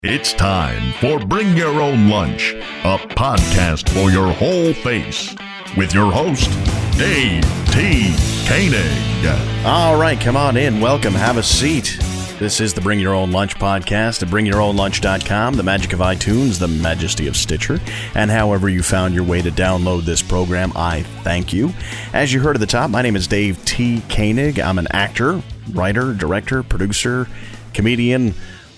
It's time for Bring Your Own Lunch, a podcast for your whole face, with your host, Dave T. Koenig. All right, come on in. Welcome. Have a seat. This is the Bring Your Own Lunch podcast at BringYourOwnLunch.com, the magic of iTunes, the majesty of Stitcher, and however you found your way to download this program, I thank you. As you heard at the top, my name is Dave T. Koenig. I'm an actor, writer, director, producer, comedian,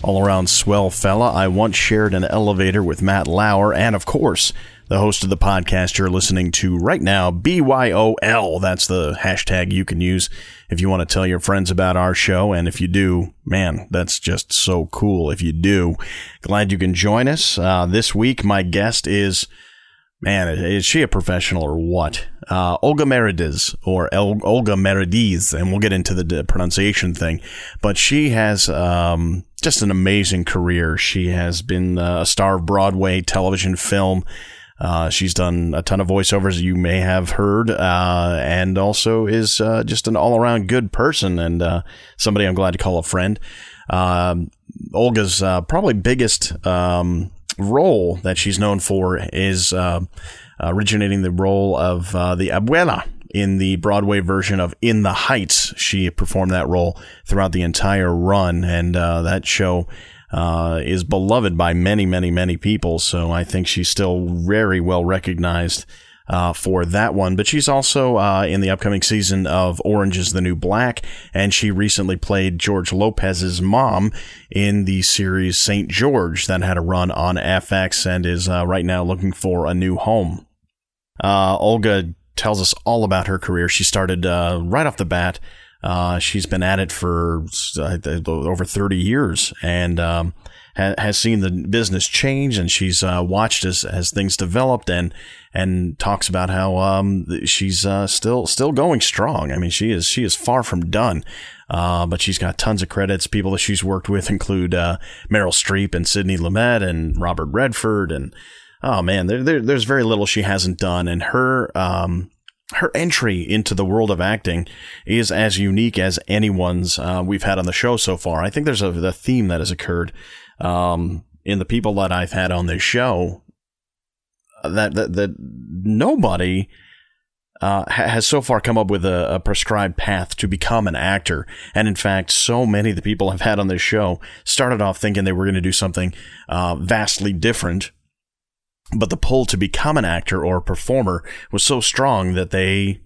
all-around swell fella. I once shared an elevator with Matt Lauer, and of course, the host of the podcast you're listening to right now, BYOL. That's the hashtag you can use if you want to tell your friends about our show. And if you do, man, that's just so cool if you do. Glad you can join us. This week, my guest is, man, is she a professional or what? Olga Merediz, or Olga Merediz, and we'll get into the pronunciation thing. But she has just an amazing career. She has been a star of Broadway, television, film. She's done a ton of voiceovers you may have heard, and also is just an all-around good person and somebody I'm glad to call a friend. Olga's probably biggest role that she's known for is originating the role of the Abuela in the Broadway version of In the Heights. She performed that role throughout the entire run, and that show is beloved by many, many, many people. So I think she's still very well recognized for that one. But she's also in the upcoming season of Orange is the New Black, and she recently played George Lopez's mom in the series St. George that had a run on FX and is right now looking for a new home. Olga tells us all about her career. She started right off the bat. She's been at it for over 30 years and has seen the business change, and she's watched as things developed and talks about how she's still going strong. I mean, she is far from done, but she's got tons of credits. People that she's worked with include Meryl Streep and Sidney Lumet and Robert Redford, and oh man, there's very little she hasn't done, and her entry into the world of acting is as unique as anyone's we've had on the show so far. I think there's a theme that has occurred in the people that I've had on this show that nobody has so far come up with a prescribed path to become an actor. And in fact, so many of the people I've had on this show started off thinking they were going to do something vastly different. But the pull to become an actor or a performer was so strong that they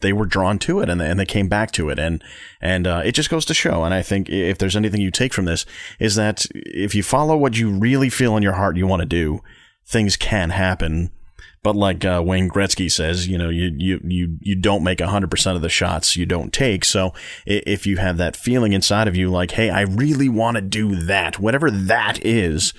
were drawn to it and they came back to it. And it just goes to show. And I think if there's anything you take from this is that if you follow what you really feel in your heart you want to do, things can happen. But like Wayne Gretzky says, you know, you don't make 100% of the shots you don't take. So if you have that feeling inside of you like, hey, I really want to do that, whatever that is,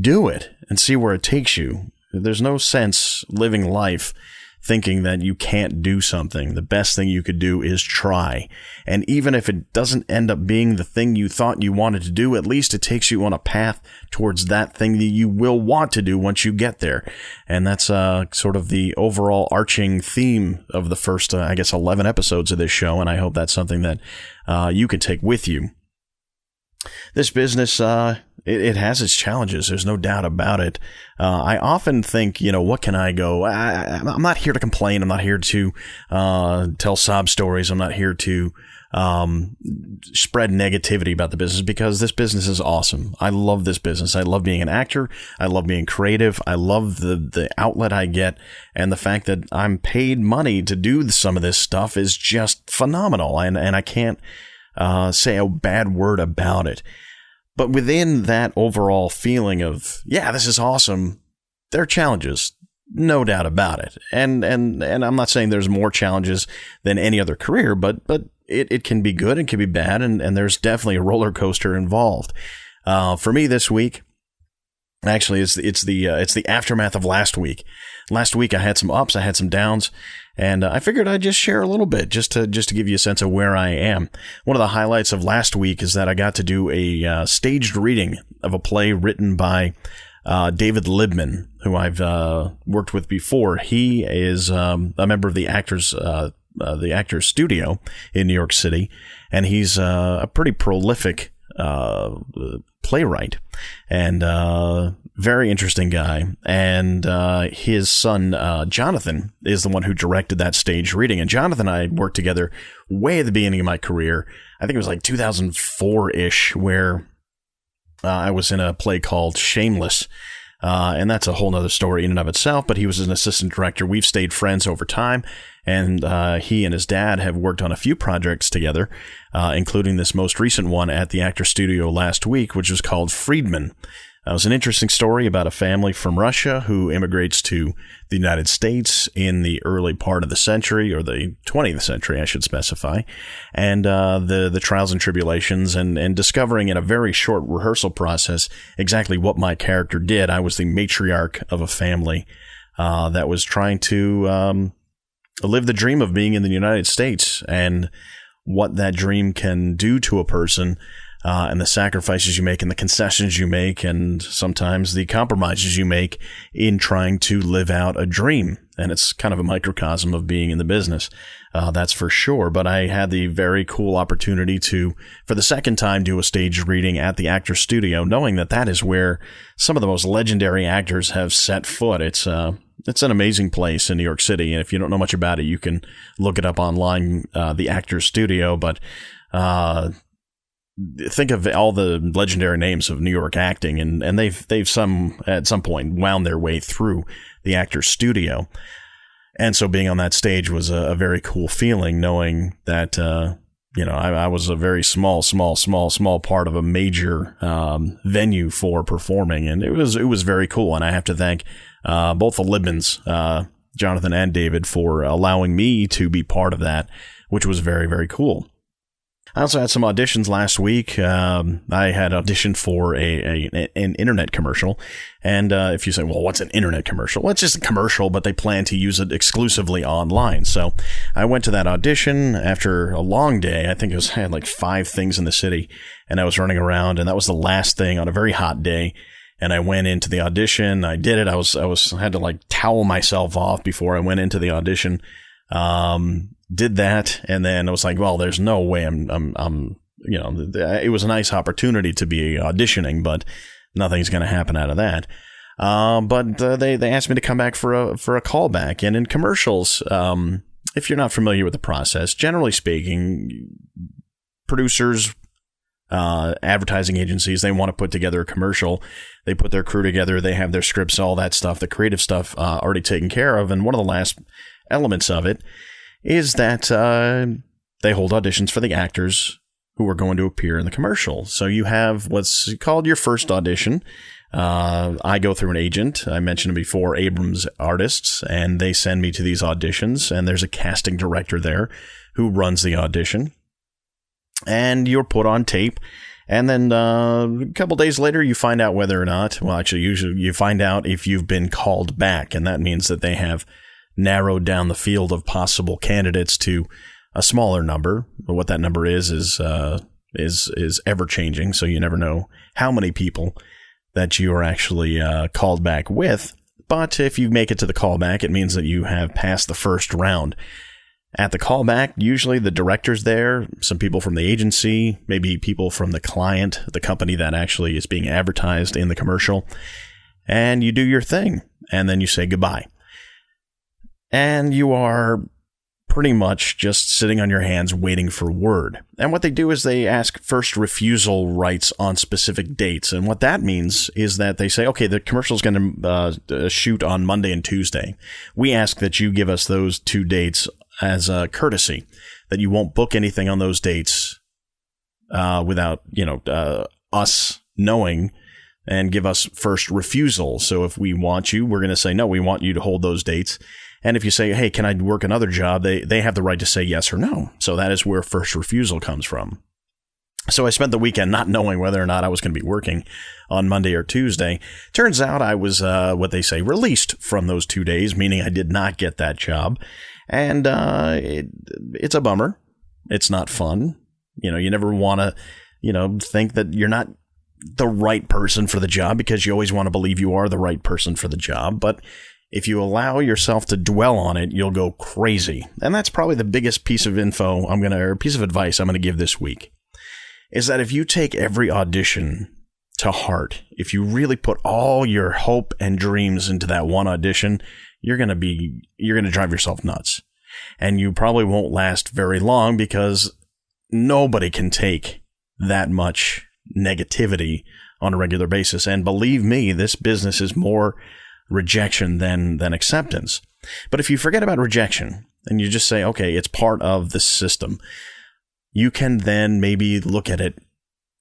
do it and see where it takes you. There's no sense living life thinking that you can't do something. The best thing you could do is try. And even if it doesn't end up being the thing you thought you wanted to do, at least it takes you on a path towards that thing that you will want to do once you get there. And that's sort of the overall arching theme of the first, 11 episodes of this show. And I hope that's something that you can take with you. This business, it has its challenges. There's no doubt about it. I often think, what can I go? I'm not here to complain. I'm not here to tell sob stories. I'm not here to spread negativity about the business, because this business is awesome. I love this business. I love being an actor. I love being creative. I love the outlet I get. And the fact that I'm paid money to do some of this stuff is just phenomenal. And I can't say a bad word about it. But within that overall feeling of, yeah, this is awesome, there are challenges, no doubt about it. And I'm not saying there's more challenges than any other career, but it can be good, it can be bad, and there's definitely a roller coaster involved. For me this week, actually, it's the aftermath of last week. Last week I had some ups, I had some downs, and I figured I'd just share a little bit just to give you a sense of where I am. One of the highlights of last week is that I got to do a staged reading of a play written by David Libman, who I've worked with before. He is a member of the Actors Studio in New York City, and he's a pretty prolific playwright, and very interesting guy. And his son, Jonathan, is the one who directed that stage reading. And Jonathan and I worked together way at the beginning of my career. I think it was like 2004-ish, where I was in a play called Shameless. And that's a whole nother story in and of itself, but he was an assistant director. We've stayed friends over time, and he and his dad have worked on a few projects together, including this most recent one at the Actors Studio last week, which was called Friedman. It was an interesting story about a family from Russia who immigrates to the United States in the early part of the century, or the 20th century, I should specify, and the trials and tribulations, and discovering in a very short rehearsal process exactly what my character did. I was the matriarch of a family that was trying to live the dream of being in the United States, and what that dream can do to a person. And the sacrifices you make and the concessions you make, and sometimes the compromises you make in trying to live out a dream. And it's kind of a microcosm of being in the business, that's for sure. But I had the very cool opportunity to, for the second time, do a stage reading at the Actors Studio, knowing that that is where some of the most legendary actors have set foot. It's an amazing place in New York City, and if you don't know much about it, you can look it up online, the Actors Studio. But think of all the legendary names of New York acting, and they've at some point wound their way through the Actors Studio. And so being on that stage was a very cool feeling, knowing that I was a very small part of a major venue for performing, and it was very cool. And I have to thank both the Libmans, Jonathan and David, for allowing me to be part of that, which was very, very cool. I also had some auditions last week. I had auditioned for an internet commercial. And if you say, well, what's an internet commercial? Well, it's just a commercial, but they plan to use it exclusively online. So I went to that audition after a long day. I think I had like 5 things in the city, and I was running around, and that was the last thing on a very hot day. And I went into the audition. I did it. I had to like towel myself off before I went into the audition. Did that, and then I was like, well, there's no way it was a nice opportunity to be auditioning, but nothing's going to happen out of that. But they asked me to come back for a callback. And in commercials, if you're not familiar with the process, generally speaking, producers, advertising agencies, they want to put together a commercial. They put their crew together. They have their scripts, all that stuff, the creative stuff already taken care of. And one of the last elements of it is that they hold auditions for the actors who are going to appear in the commercial. So you have what's called your first audition. I go through an agent. I mentioned before, Abrams Artists, and they send me to these auditions, and there's a casting director there who runs the audition. And you're put on tape, and then a couple days later, you find out whether or not, well, actually, usually you find out if you've been called back, and that means that they have narrowed down the field of possible candidates to a smaller number. But what that number is ever changing, so you never know how many people that you are actually called back with. But if you make it to the callback, it means that you have passed the first round. At the callback, usually the director's there, some people from the agency, maybe people from the client, the company that actually is being advertised in the commercial, and you do your thing, and then you say goodbye. And you are pretty much just sitting on your hands waiting for word. And what they do is they ask first refusal rights on specific dates. And what that means is that they say, okay, the commercial is going to shoot on Monday and Tuesday. We ask that you give us those 2 dates as a courtesy, that you won't book anything on those dates without us knowing, and give us first refusal. So if we want you, we're going to say, no, we want you to hold those dates. And if you say, hey, can I work another job? They have the right to say yes or no. So that is where first refusal comes from. So I spent the weekend not knowing whether or not I was going to be working on Monday or Tuesday. Turns out I was, what they say, released from those 2 days, meaning I did not get that job. And it's a bummer. It's not fun. You never want to, think that you're not the right person for the job, because you always want to believe you are the right person for the job. But if you allow yourself to dwell on it, you'll go crazy. And that's probably the biggest piece of piece of advice I'm going to give this week, is that if you take every audition to heart, if you really put all your hope and dreams into that one audition, you're going to drive yourself nuts. And you probably won't last very long because nobody can take that much negativity on a regular basis. And believe me, this business is more rejection than acceptance. But if you forget about rejection and you just say, okay, it's part of the system, you can then maybe look at it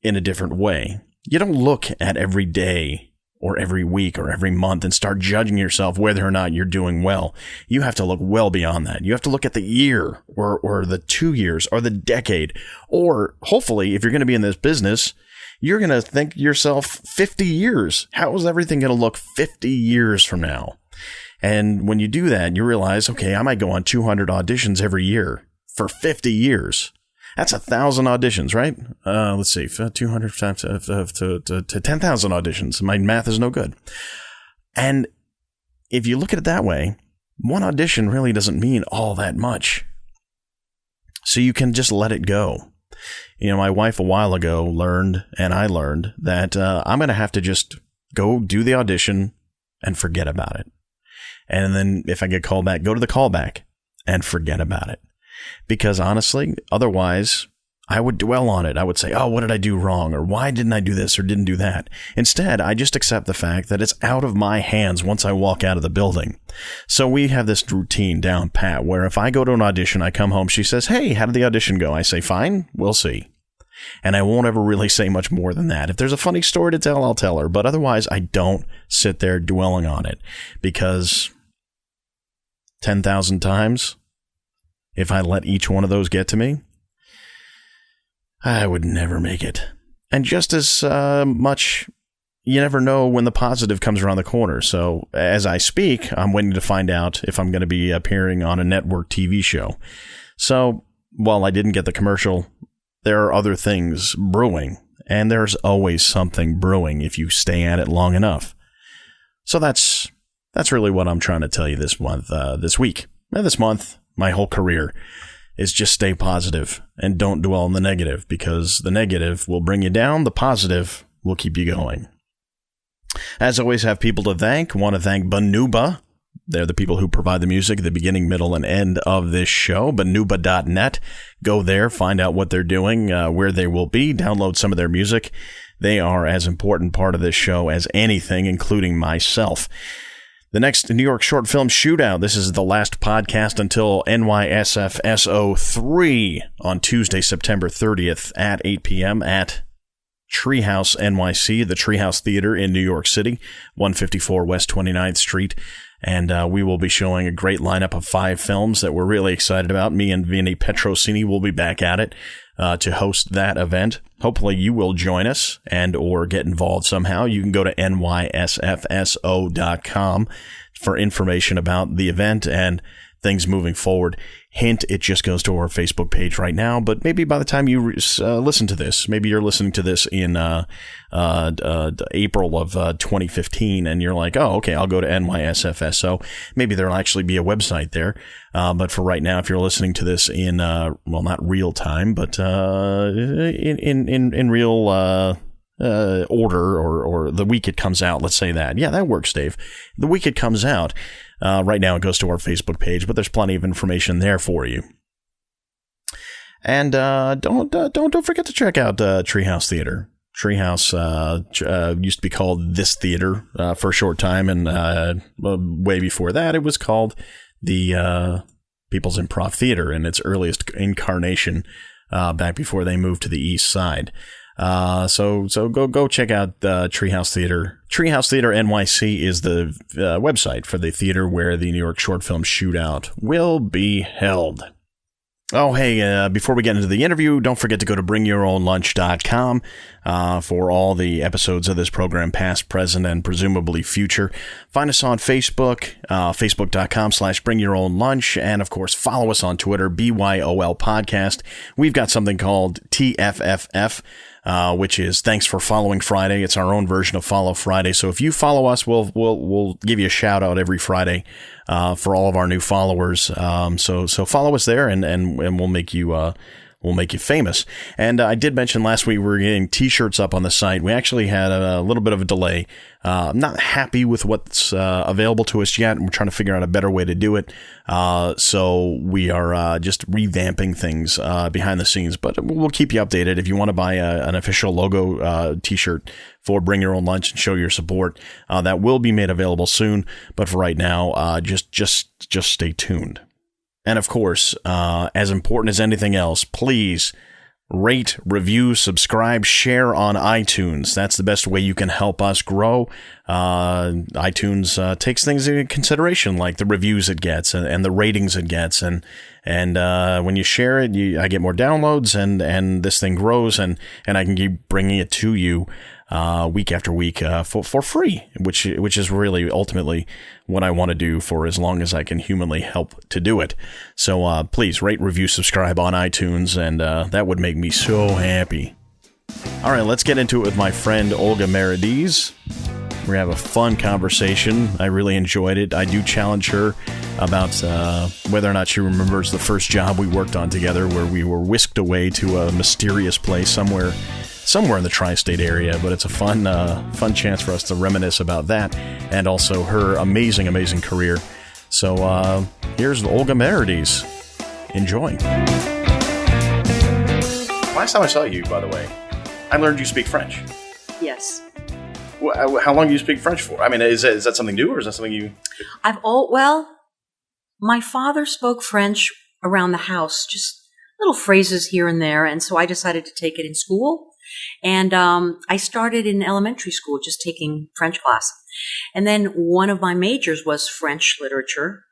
in a different way. You don't look at every day or every week or every month and start judging yourself whether or not you're doing well. You have to look well beyond that. You have to look at the year or the 2 years or the decade. Or hopefully, if you're going to be in this business, you're going to think yourself 50 years. How is everything going to look 50 years from now? And when you do that, you realize, okay, I might go on 200 auditions every year for 50 years. That's 1,000 auditions, right? Let's see, 200 times to 10,000 auditions. My math is no good. And if you look at it that way, one audition really doesn't mean all that much. So you can just let it go. You know, my wife a while ago learned, and I learned, that I'm going to have to just go do the audition and forget about it. And then if I get called back, go to the callback and forget about it. Because honestly, otherwise, I would dwell on it. I would say, oh, what did I do wrong? Or why didn't I do this or didn't do that? Instead, I just accept the fact that it's out of my hands once I walk out of the building. So we have this routine down pat where if I go to an audition, I come home, she says, hey, how did the audition go? I say, fine, we'll see. And I won't ever really say much more than that. If there's a funny story to tell, I'll tell her. But otherwise, I don't sit there dwelling on it because 10,000 times, if I let each one of those get to me, I would never make it. And just as much, you never know when the positive comes around the corner. So as I speak, I'm waiting to find out if I'm going to be appearing on a network TV show. So while I didn't get the commercial, there are other things brewing. And there's always something brewing if you stay at it long enough. So that's really what I'm trying to tell you this month, this week, and this month. My whole career is just stay positive and don't dwell on the negative, because the negative will bring you down. The positive will keep you going. As always, have people to thank. Want to thank Banuba. They're the people who provide the music at the beginning, middle, and end of this show. Banuba.net. Go there, find out what they're doing, where they will be, download some of their music. They are as important part of this show as anything, including myself. The next New York Short Film Shootout. This is the last podcast until NYSFSO 3 on Tuesday, September 30th at 8 p.m. at Treehouse NYC, the Treehouse Theater in New York City, 154 West 29th Street. And we will be showing a great lineup of 5 films that we're really excited about. Me and Vinny Petrosini will be back at it to host that event. Hopefully you will join us and or get involved somehow. You can go to nysfso.com for information about the event and things moving forward. Hint, it just goes to our Facebook page right now, but maybe by the time you listen to this, maybe you're listening to this in April of 2015, and you're like, oh, okay, I'll go to NYSFSO. Maybe there'll actually be a website there, but for right now, if you're listening to this in, well, not real time, but in real order, or the week it comes out, let's say that. Yeah, that works, Dave. The week it comes out. Right now it goes to our Facebook page, but there's plenty of information there for you. And don't forget to check out Treehouse Theater. Treehouse used to be called This Theater for a short time, and way before that it was called the People's Improv Theater in its earliest incarnation back before they moved to the East Side. So go check out Treehouse Theater. Treehouse Theater NYC is the website for the theater where the New York Short Film Shootout will be held. Oh, hey, before we get into the interview, don't forget to go to bringyourownlunch.com for all the episodes of this program, past, present, and presumably future. Find us on Facebook, facebook.com/bringyourownlunch, and of course, follow us on Twitter, BYOL Podcast. We've got something called TFFF, which is Thanks for Following Friday. It's our own version of Follow Friday. So if you follow us, we'll give you a shout out every Friday for all of our new followers. So follow us there, and we'll make you will make you famous. And I did mention last week we were getting T-shirts up on the site. We actually had a little bit of a delay. I'm not happy with what's available to us yet, and we're trying to figure out a better way to do it. So we are just revamping things behind the scenes, but we'll keep you updated. If you want to buy an official logo T-shirt for Bring Your Own Lunch and show your support, that will be made available soon. But for right now, just stay tuned. And of course, as important as anything else, please rate, review, subscribe, share on iTunes. That's the best way you can help us grow. iTunes takes things into consideration, like the reviews it gets and the ratings it gets. And when you share it, I get more downloads, and this thing grows, and I can keep bringing it to you week after week for free, which is really ultimately what I want to do for as long as I can humanly help to do it. So please rate, review, subscribe on iTunes, and that would make me so happy. All right, let's get into it with my friend Olga Merediz. We have a fun conversation. I really enjoyed it. I do challenge her about whether or not she remembers the first job we worked on together, where we were whisked away to a mysterious place somewhere in the tri-state area. But it's a fun chance for us to reminisce about that, and also her amazing career. So here's Olga Merediz. Enjoy. Last time I saw you, by the way, I learned you speak French. Yes. How long do you speak French for? I mean, is that something new, or is that something you... My father spoke French around the house, just little phrases here and there, and so I decided to take it in school. And I started in elementary school just taking French class. And then one of my majors was French literature.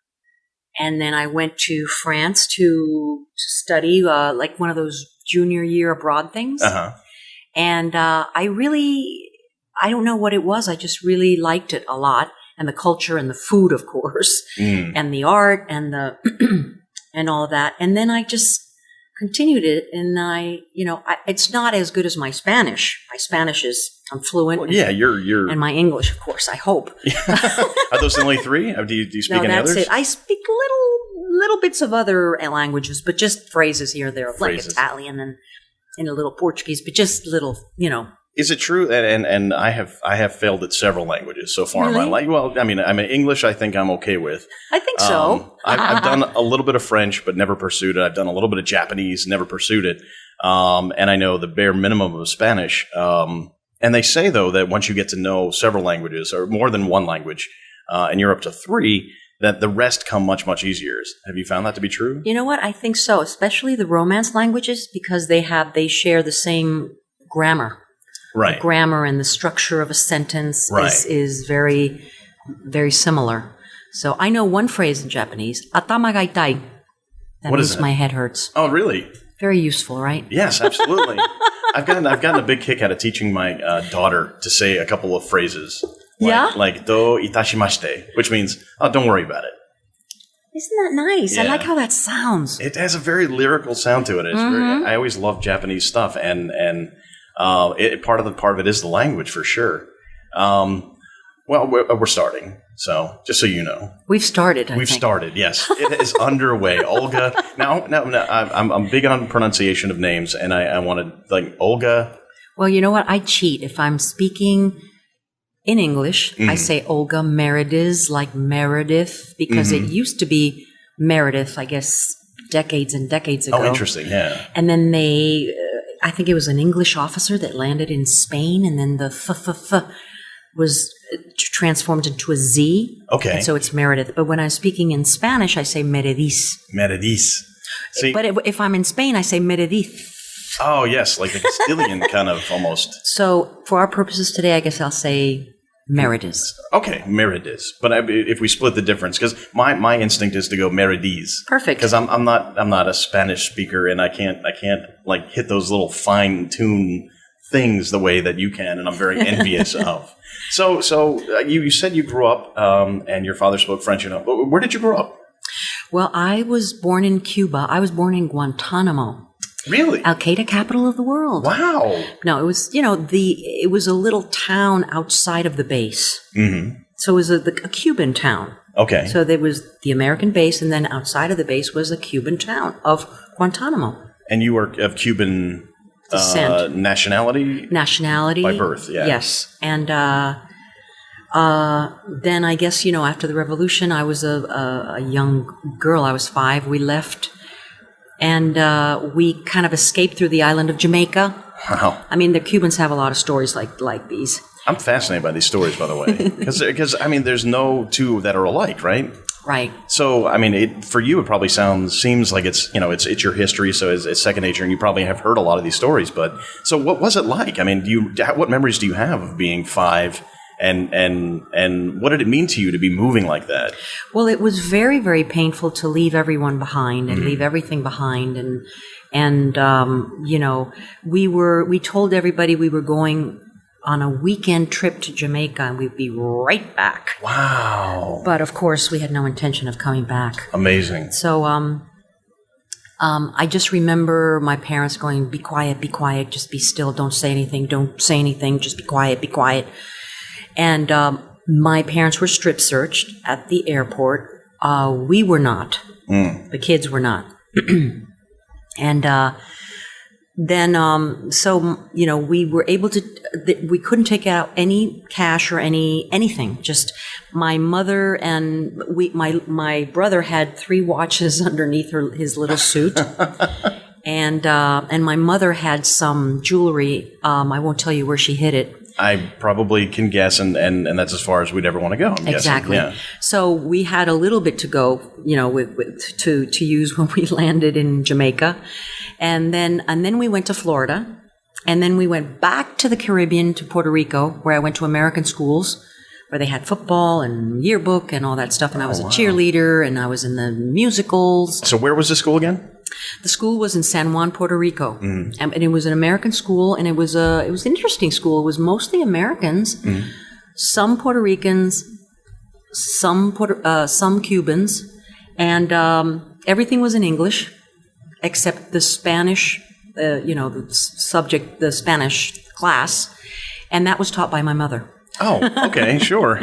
And then I went to France to study like one of those junior year abroad things. Uh-huh. And I don't know what it was. I just really liked it a lot. And the culture and the food, of course, and the art and the and all of that. And then I just continued it, and it's not as good as my Spanish. My Spanish I'm fluent. Well, yeah, you're... And my English, of course, I hope. Are those the only three? Do you speak any others? No, that's it. I speak little bits of other languages, but just phrases here and there, like Italian and a little Portuguese, but just little, Is it true? And I have failed at several languages so far in my life. Well, I mean, English I think I'm okay with. I think so. I've done a little bit of French, but never pursued it. I've done a little bit of Japanese, never pursued it. And I know the bare minimum of Spanish. And they say, though, that once you get to know several languages, or more than one language, and you're up to 3, that the rest come much, much easier. Have you found that to be true? You know what? I think so, especially the Romance languages, because they share the same grammar. Right. The grammar and the structure of a sentence is very, very similar. So I know one phrase in Japanese, atama ga itai. That means my head hurts. Oh, really? Very useful, right? Yes, absolutely. I've gotten a big kick out of teaching my daughter to say a couple of phrases. Like do itashimashite, which means, oh, don't worry about it. Isn't that nice? Yeah. I like how that sounds. It has a very lyrical sound to it. It's I always love Japanese stuff, and part of it is the language for sure. Well, we're starting, so just so you know, we've started. We've started. Yes, it is underway. Olga. Now, I'm big on pronunciation of names, and I want to like Olga. Well, you know what? I cheat if I'm speaking in English. I say Olga Merediz, like Meredith, because it used to be Meredith, I guess, decades and decades ago. Oh, interesting. Yeah. And then I think it was an English officer that landed in Spain, and then the f was transformed into a Z. Okay. And so it's Meredith. But when I'm speaking in Spanish, I say Merediz. Merediz. See? But if I'm in Spain, I say Merediz. Oh, yes, like a Castilian kind of almost. So for our purposes today, I guess I'll say Merediz. Okay, Merediz. But if we split the difference, because my instinct is to go Merediz. Perfect. Because I'm not a Spanish speaker, and I can't like hit those little fine tune things the way that you can, and I'm very envious of. So you said you grew up, and your father spoke French. Where did you grow up? Well, I was born in Cuba. I was born in Guantanamo. Really? Al-Qaeda capital of the world. Wow. No, it was, it was a little town outside of the base. Mm-hmm. So it was a Cuban town. Okay. So there was the American base, and then outside of the base was a Cuban town of Guantanamo. And you are of Cuban descent. Nationality Nationality. by birth, yeah. Yes. And then I guess, after the revolution, I was a young girl. I was 5. We left, and we kind of escaped through the island of Jamaica. Wow. I mean, the Cubans have a lot of stories like these. I'm fascinated by these stories, by the way, because I mean, there's no two that are alike, right? Right. So, I mean, for you, it probably seems like it's your history, so it's second nature, and you probably have heard a lot of these stories. But so, what was it like? I mean, what memories do you have of being 5, and what did it mean to you to be moving like that? Well, it was very, very painful to leave everyone behind and leave everything behind, and we told everybody we were going on a weekend trip to Jamaica, and we'd be right back. Wow. But, of course, we had no intention of coming back. Amazing. So I just remember my parents going, be quiet, just be still, don't say anything, just be quiet. And my parents were strip searched at the airport. We were not. The kids were not. And then, we were able to, we couldn't take out any cash or anything. Just my mother and my brother had 3 watches underneath his little suit. And my mother had some jewelry. I won't tell you where she hid it. I probably can guess, and that's as far as we'd ever want to go. I'm exactly. Guessing. Yeah. So we had a little bit to go, to use when we landed in Jamaica, and then we went to Florida, and then we went back to the Caribbean to Puerto Rico, where I went to American schools, where they had football and yearbook and all that stuff, and I was a cheerleader, and I was in the musicals. So where was the school again? The school was in San Juan, Puerto Rico, and it was an American school, and it was an interesting school. It was mostly Americans, some Puerto Ricans, some Cubans, and everything was in English except the Spanish, the subject, the Spanish class, and that was taught by my mother. Oh, okay, sure.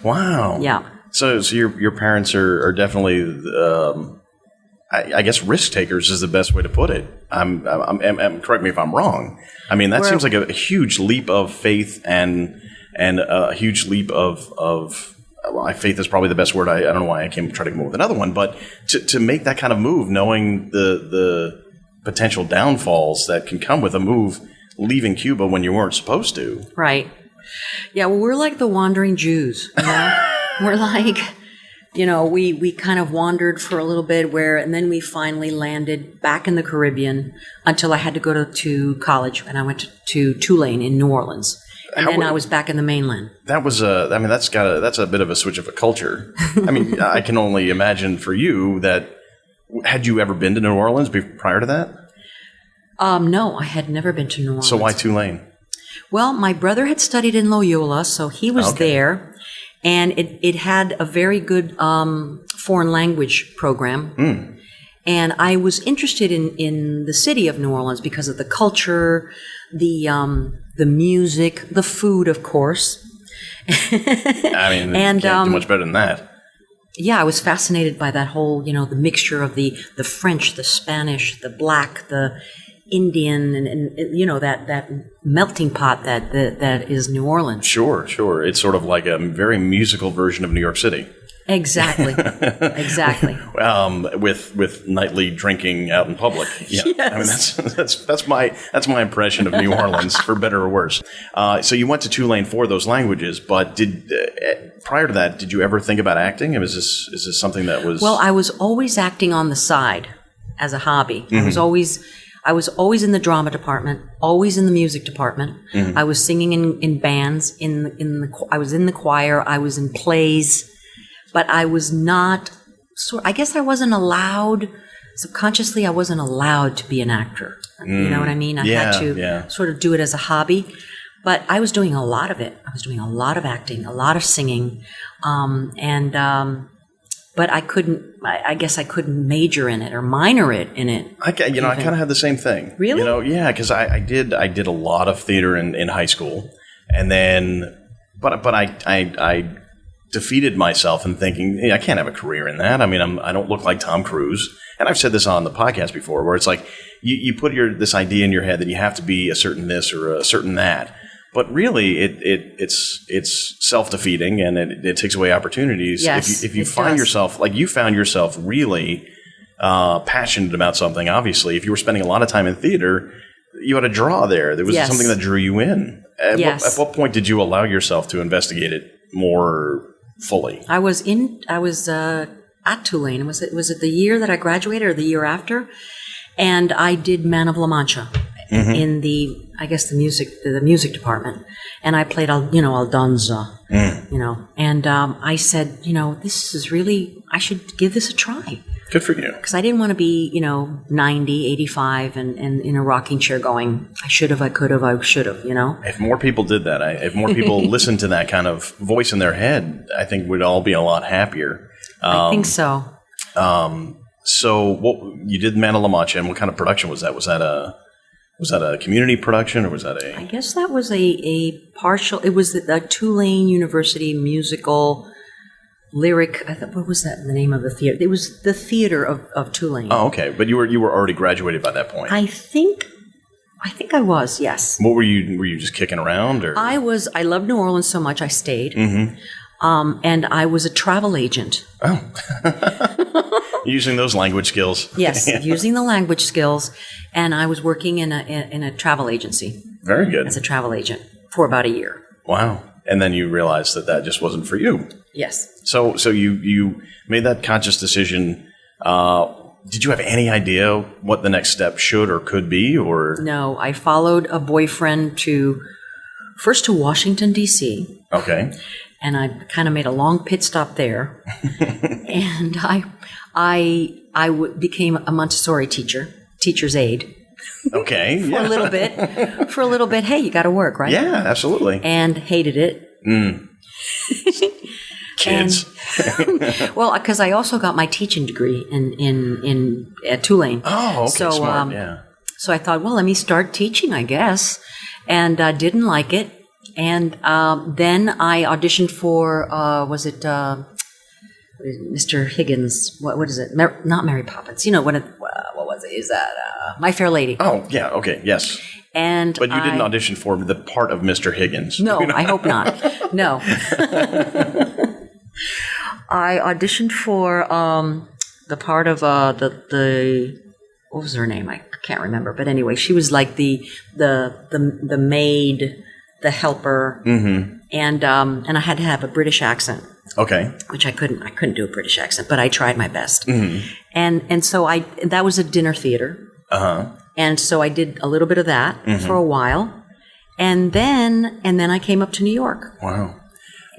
Wow. Yeah. So your parents are definitely. I guess risk takers is the best way to put it. I'm correct me if I'm wrong. I mean, that seems like a huge leap of faith and a huge leap of faith is probably the best word. I don't know why I came trying to come up with another one, but to make that kind of move, knowing the potential downfalls that can come with a move, leaving Cuba when you weren't supposed to. Right. Yeah. Well, we're like the wandering Jews. We're like. We kind of wandered for a little bit and then we finally landed back in the Caribbean until I had to go to college, and I went to Tulane in New Orleans. And then I was back in the mainland. That was that's a bit of a switch of a culture. I mean, I can only imagine for you that, had you ever been to New Orleans prior to that? No, I had never been to New Orleans. So why Tulane? Well, my brother had studied in Loyola, so he was there. And it had a very good foreign language program. And I was interested in the city of New Orleans because of the culture, the music, the food, of course. I mean, and, you can't do much better than that. Yeah, I was fascinated by that whole, the mixture of the French, the Spanish, the black, the Indian, and that melting pot that is New Orleans. Sure. It's sort of like a very musical version of New York City. Exactly. With nightly drinking out in public. Yeah. Yes. I mean that's my impression of New Orleans, for better or worse. So you went to Tulane for those languages, but prior to that, did you ever think about acting? Is this something that was? Well, I was always acting on the side as a hobby. Mm-hmm. I was always in the drama department, always in the music department. Mm-hmm. I was singing in bands. I was in the choir. I was in plays, but I was not. I guess I wasn't allowed. Subconsciously, I wasn't allowed to be an actor. You know what I mean? I had to sort of do it as a hobby. But I was doing a lot of it. I was doing a lot of acting, a lot of singing, but I couldn't. I guess I couldn't major in it or minor in it. I kind of had the same thing. Really? Yeah, because I did a lot of theater in high school, and then, but I defeated myself and thinking, hey, I can't have a career in that. I mean, I don't look like Tom Cruise. And I've said this on the podcast before, where it's like you put this idea in your head that you have to be a certain this or a certain that. But really, it's self-defeating, and it takes away opportunities. Yes, if you find yourself, like you found yourself really passionate about something, obviously, if you were spending a lot of time in theater, you had a draw there. There was something that drew you in. At what point did you allow yourself to investigate it more fully? I was at Tulane. Was it the year that I graduated or the year after? And I did Man of La Mancha in the music department, and I played Aldonza, and I said, this is really, I should give this a try. Good for you. Because I didn't want to be, 90, 85 and in a rocking chair going, I should have, I could have, I should have, If more people did that, if more people listened to that kind of voice in their head, I think we'd all be a lot happier. I think so. So what you did Man of La Mancha, and what kind of production was that? Was that a community production, or was that I guess that was a partial. It was the Tulane University musical lyric. What was that? The name of the theater? It was the theater of Tulane. Oh, okay. But you were already graduated by that point. I think I was. Yes. What were you? Were you just kicking around, or? I was. I loved New Orleans so much. I stayed. Mm-hmm. And I was a travel agent. Oh. Using those language skills. Yes, using the language skills. And I was working in a travel agency. Very good. As a travel agent for about a year. Wow. And then you realized that just wasn't for you. Yes. So you made that conscious decision. Did you have any idea what the next step should or could be? Or no, I followed a boyfriend first to Washington, D.C. Okay. And I kind of made a long pit stop there. And I became a Montessori teacher's aide. Okay. For a little bit. Hey, you got to work, right? Yeah, absolutely. And hated it. Kids. Well, because I also got my teaching degree at Tulane. Oh, okay. So, smart. Yeah. So I thought, well, let me start teaching, I guess. And I didn't like it. And then I auditioned for, Mr. Higgins? What is it? Not Mary Poppins. What was it? Is that My Fair Lady? Oh, yeah. Okay. Yes. But you didn't audition for the part of Mr. Higgins. No, I hope not. No. I auditioned for the part of the what was her name? I can't remember. But anyway, she was like the maid, the helper, and I had to have a British accent. Okay. Which I couldn't do a British accent, but I tried my best. Mm-hmm. And so that was a dinner theater. Uh-huh. And so I did a little bit of that for a while. And then I came up to New York. Wow.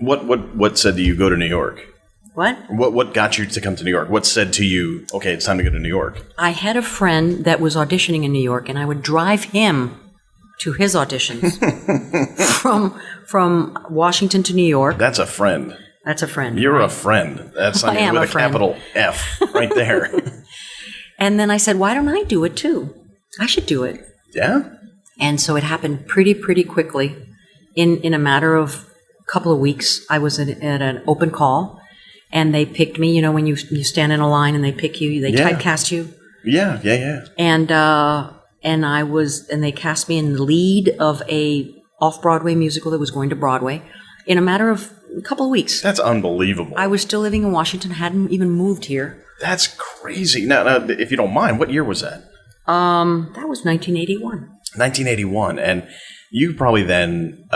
What said to you go to New York? What? What got you to come to New York? What said to you, okay, it's time to go to New York? I had a friend that was auditioning in New York, and I would drive him to his auditions from Washington to New York. That's a friend. That's a friend. You're a friend. That's I am with a a friend. capital F right there. And then I said, why don't I do it too? I should do it. Yeah? And so it happened pretty quickly. In a matter of a couple of weeks, I was at an open call, and they picked me. When you stand in a line and they pick you, they typecast you. Yeah. And they cast me in the lead of a off-Broadway musical that was going to Broadway in a matter of a couple of weeks. That's unbelievable. I was still living in Washington, hadn't even moved here. That's crazy. Now, if you don't mind, what year was that? That was 1981. 1981, and you probably then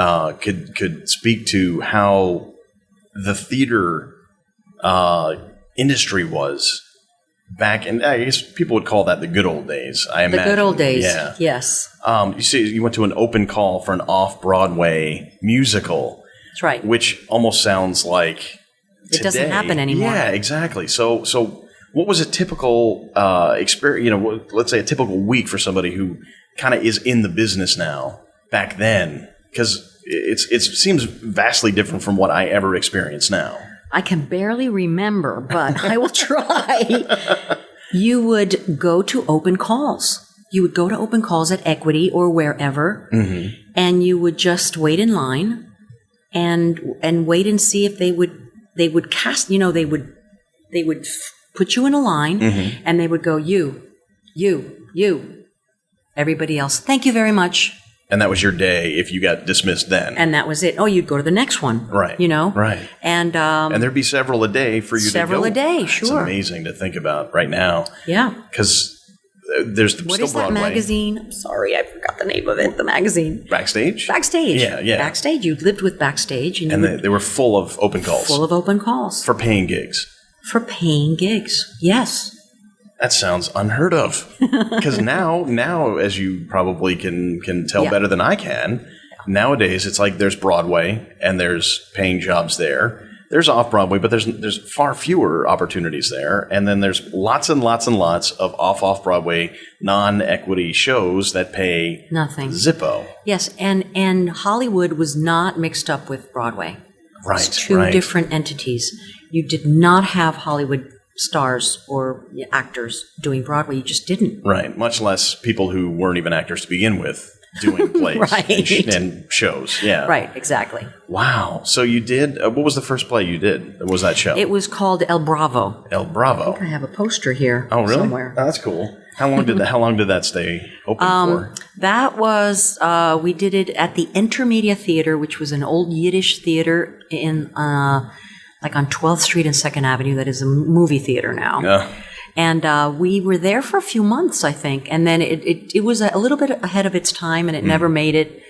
could speak to how the theater industry was back in, I guess people would call that the good old days, I imagine. The good old days, yeah. Yes. You see, you went to an open call for an off-Broadway musical. That's right. Which almost sounds like it today. Doesn't happen anymore. Yeah, exactly. So what was a typical experience, let's say a typical week for somebody who kind of is in the business now back then? Because it seems vastly different from what I ever experience now. I can barely remember, but I will try. You would go to open calls. You would go to open calls at Equity or wherever, and you would just wait in line and wait and see if they would they would cast, they would put you in a line, and they would go, you, everybody else. Thank you very much. And that was your day if you got dismissed then. And that was it. Oh, you'd go to the next one. Right. Right. And there'd be several a day for you to go. Several a day, sure. It's amazing to think about right now. Yeah. Because there's what still is Broadway. That magazine? I'm sorry, I forgot the name of it. The magazine. Backstage? Backstage. Yeah. Backstage. You lived with Backstage. And they were full of open calls. Full of open calls. For paying gigs. For paying gigs, yes. That sounds unheard of. Because now, as you probably can tell better than I can, nowadays it's like there's Broadway and there's paying jobs there. There's off-Broadway, but there's far fewer opportunities there. And then there's lots and lots and lots of off-Broadway non-equity shows that pay nothing. Zippo. Yes, and Hollywood was not mixed up with Broadway. Right, it's two different entities. You did not have Hollywood stars or actors doing Broadway. You just didn't. Right. Much less people who weren't even actors to begin with doing plays and shows. Yeah. Right. Exactly. Wow. So you did, what was the first play you did? What was that show? It was called El Bravo. El Bravo. I think I have a poster here. Oh, really? Somewhere. Oh, that's cool. How long did that stay open for? That was, we did it at the Intermedia Theater, which was an old Yiddish theater in, like on 12th Street and 2nd Avenue. That is a movie theater now. Yeah. And we were there for a few months, I think. And then it was a little bit ahead of its time, and it never made it.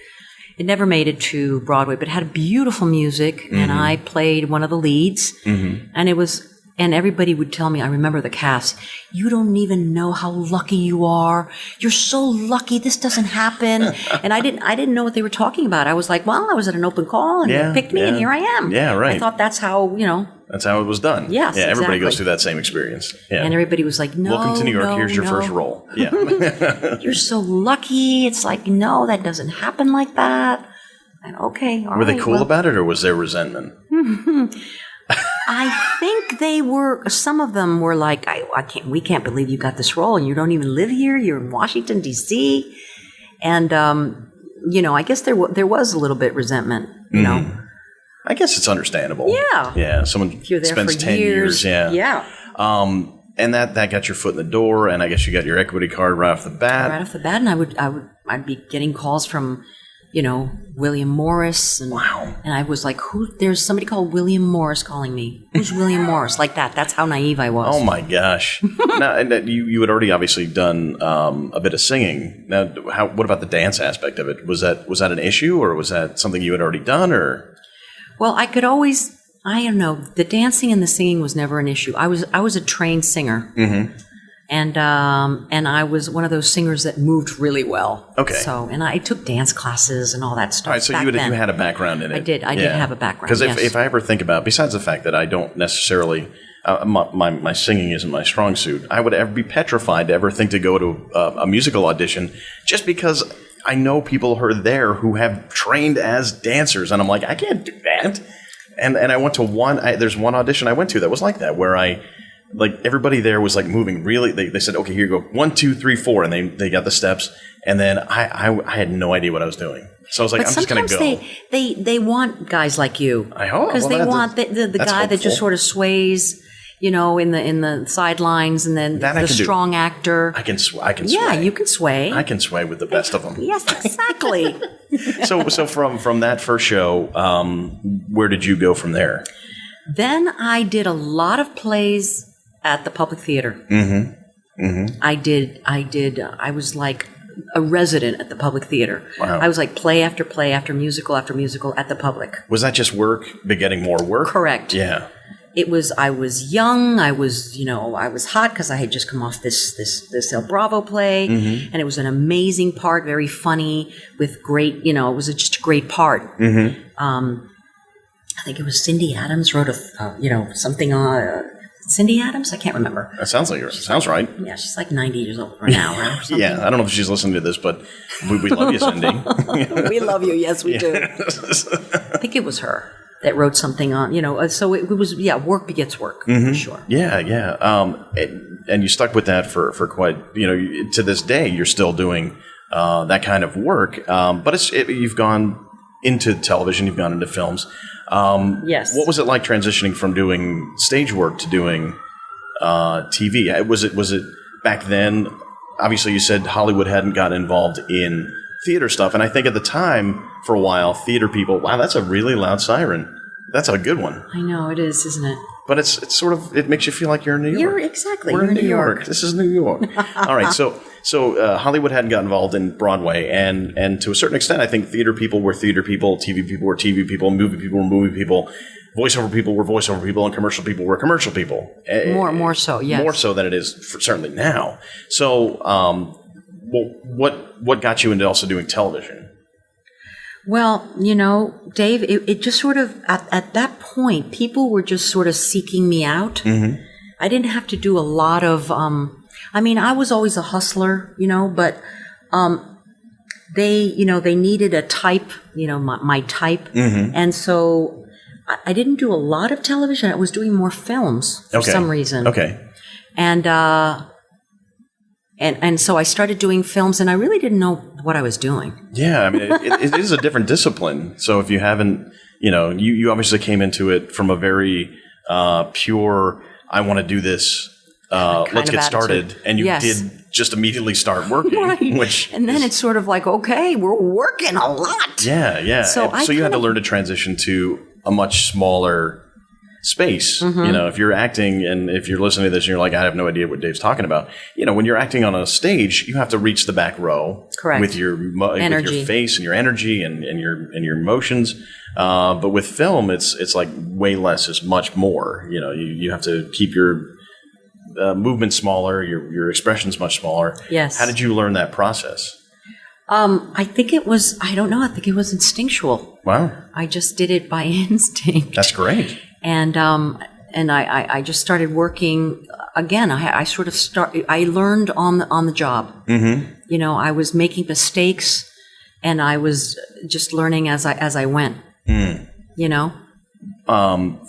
It never made it to Broadway, but it had beautiful music, and I played one of the leads. And it was, and everybody would tell me, I remember the cast, you don't even know how lucky you are. You're so lucky. This doesn't happen. And I didn't know what they were talking about. I was like, well, I was at an open call, and they picked me, and here I am. Yeah, right. I thought that's how, That's how it was done. Yes, yeah, everybody exactly. goes through that same experience. Yeah. And everybody was like, no, welcome to New York. No, here's your first role. Yeah. You're so lucky. It's like, no, that doesn't happen like that. And okay, all right. Were they cool about it, or was there resentment? I think they were. Some of them were like, we can't believe you got this role, and you don't even live here. You're in Washington D.C. And I guess there was a little bit resentment. You know, I guess it's understandable. Yeah, yeah. Someone spends 10 years. Yeah. And that got your foot in the door, and I guess you got your equity card right off the bat. Right off the bat, and I'd be getting calls from, William Morris. And, wow. And I was like, there's somebody called William Morris calling me. Who's William Morris? Like that. That's how naive I was. Oh, my gosh. Now, and you had already obviously done a bit of singing. Now, what about the dance aspect of it? Was that an issue, or was that something you had already done, or? Well, I don't know. The dancing and the singing was never an issue. I was a trained singer. And I was one of those singers that moved really well. Okay. So, and I took dance classes and all that stuff. All right, so you had a background in it. I did have a background. Because if I ever think about, besides the fact that I don't necessarily, my singing isn't my strong suit, I would ever be petrified to ever think to go to a musical audition, just because I know people who are there who have trained as dancers, and I'm like, I can't do that. And I went to there's one audition I went to that was like that, where everybody there was like moving really. They said, okay, here you go, 1, 2, 3, 4, and they got the steps, and then I had no idea what I was doing. So I was like, I'm just going to go. They want guys like you. I hope, because they want the guy that just sort of sways, in the sidelines, and then the strong actor. I can sway. Yeah, you can sway. I can sway with the best of them. Yes, exactly. So from that first show, where did you go from there? Then I did a lot of plays at the Public Theater. I was like a resident at the Public Theater. Wow. I was like play after play after musical at the Public. Was that just work begetting more work? Correct. Yeah. I was young. I was hot because I had just come off this El Bravo play, and it was an amazing part, very funny, with great, it was just a great part. I think it was Cindy Adams wrote something on Cindy Adams. I can't remember. That sounds like her. Sounds right. Yeah, she's like 90 years old now, right? Or something. Yeah, I don't know if she's listening to this, but we love you, Cindy. We love you. Yes, we do. I think it was her that wrote something on, so it was, work begets work, for sure. Yeah. And you stuck with that for quite, to this day, you're still doing that kind of work. But you've gone into television. You've gone into films. Yes. What was it like transitioning from doing stage work to doing TV? Was it back then? Obviously, you said Hollywood hadn't gotten involved in theater stuff, and I think at the time, for a while, theater people, wow, that's a really loud siren. That's a good one. I know, it is, isn't it? But it's sort of, it makes you feel like you're in New York. Exactly. We're You're in New York. This is New York. All right, so Hollywood hadn't got involved in Broadway, and to a certain extent, I think theater people were theater people, TV people were TV people, movie people were movie people, voiceover people were voiceover people, and commercial people were commercial people. More so, yes. More so than it is certainly now. So, what got you into also doing television? Well, Dave, it just sort of, at that point, people were just sort of seeking me out. Mm-hmm. I didn't have to do a lot of, I was always a hustler, but they needed a type, my type. Mm-hmm. And so I didn't do a lot of television. I was doing more films for some reason. Okay. And so I started doing films, and I really didn't know what I was doing. Yeah, I mean, it is a different discipline. So if you haven't, you obviously came into it from a very pure, I want to do this, let's get started. And you did just immediately start working. Right. And then it's sort of like, okay, we're working a lot. Yeah. So you had to learn to transition to a much smaller space. Mm-hmm. If you're acting and if you're listening to this and you're like, I have no idea what Dave's talking about. When you're acting on a stage, you have to reach the back row. Correct. With your face and your energy and your emotions. But with film, it's like way less is much more. You have to keep your movement smaller, your expressions much smaller. Yes. How did you learn that process? I think it was, I don't know, I think it was instinctual. Wow. I just did it by instinct. That's great. And I just started working again. I learned on the job. Mm-hmm. I was making mistakes, and I was just learning as I went. Mm.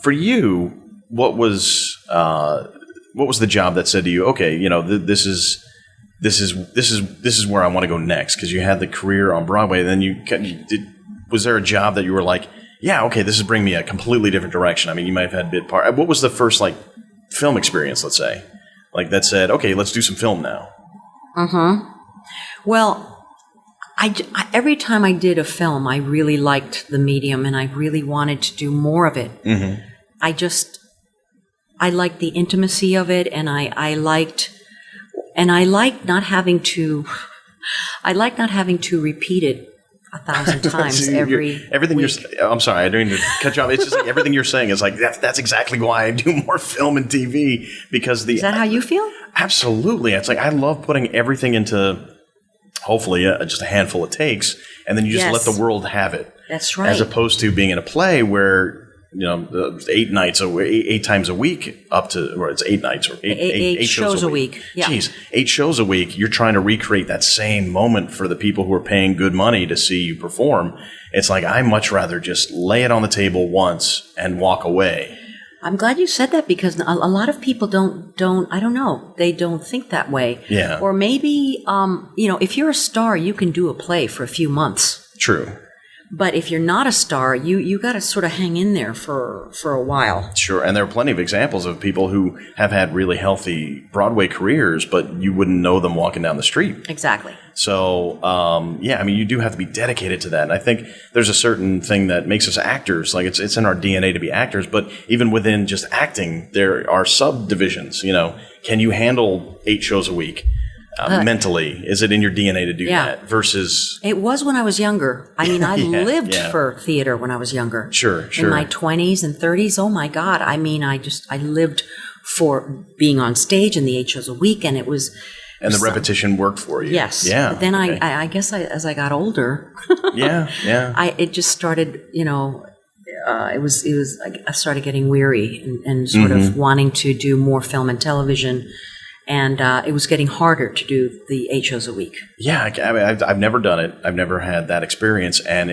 For you, what was the job that said to you, okay, this is where I want to go next? Because you had the career on Broadway, then was there a job that you were like, yeah, okay, this is bringing me a completely different direction? I mean, you might have had bit part. What was the first film experience, let's say, that said, okay, let's do some film now? Mm-hmm. Well, I every time I did a film, I really liked the medium, and I really wanted to do more of it. Mm-hmm. I liked the intimacy of it, and I liked not having to repeat it 1,000 times everything week. I'm sorry, I don't mean to cut you off. It's just like everything you're saying is like that's exactly why I do more film and TV, because Is that how you feel? Absolutely. It's like I love putting everything into hopefully just a handful of takes, and then you just let the world have it. That's right. As opposed to being in a play where 8 times a week, up to, or it's 8 nights or eight shows a week. Yeah. Jeez, 8 shows a week. You're trying to recreate that same moment for the people who are paying good money to see you perform. It's like, I much rather just lay it on the table once and walk away. I'm glad you said that, because a lot of people don't, I don't know, they don't think that way. Yeah. Or maybe, if you're a star, you can do a play for a few months. True. But if you're not a star, you got to sort of hang in there for a while. Sure, and there are plenty of examples of people who have had really healthy Broadway careers, but you wouldn't know them walking down the street. Exactly. So, you do have to be dedicated to that. And I think there's a certain thing that makes us actors. Like it's in our DNA to be actors, but even within just acting, there are subdivisions. Can you handle 8 shows a week? Mentally, is it in your DNA to do that versus... It was when I was younger. I mean, I lived for theater when I was younger. Sure. In my 20s and 30s, oh my God. I mean, I lived for being on stage in the 8 shows a week, and it was... And the repetition worked for you. Yes. Yeah. But then I guess as I got older... it just started, I started getting weary and sort of wanting to do more film and television. And it was getting harder to do the 8 shows a week. Yeah, I mean, I've never done it. I've never had that experience, and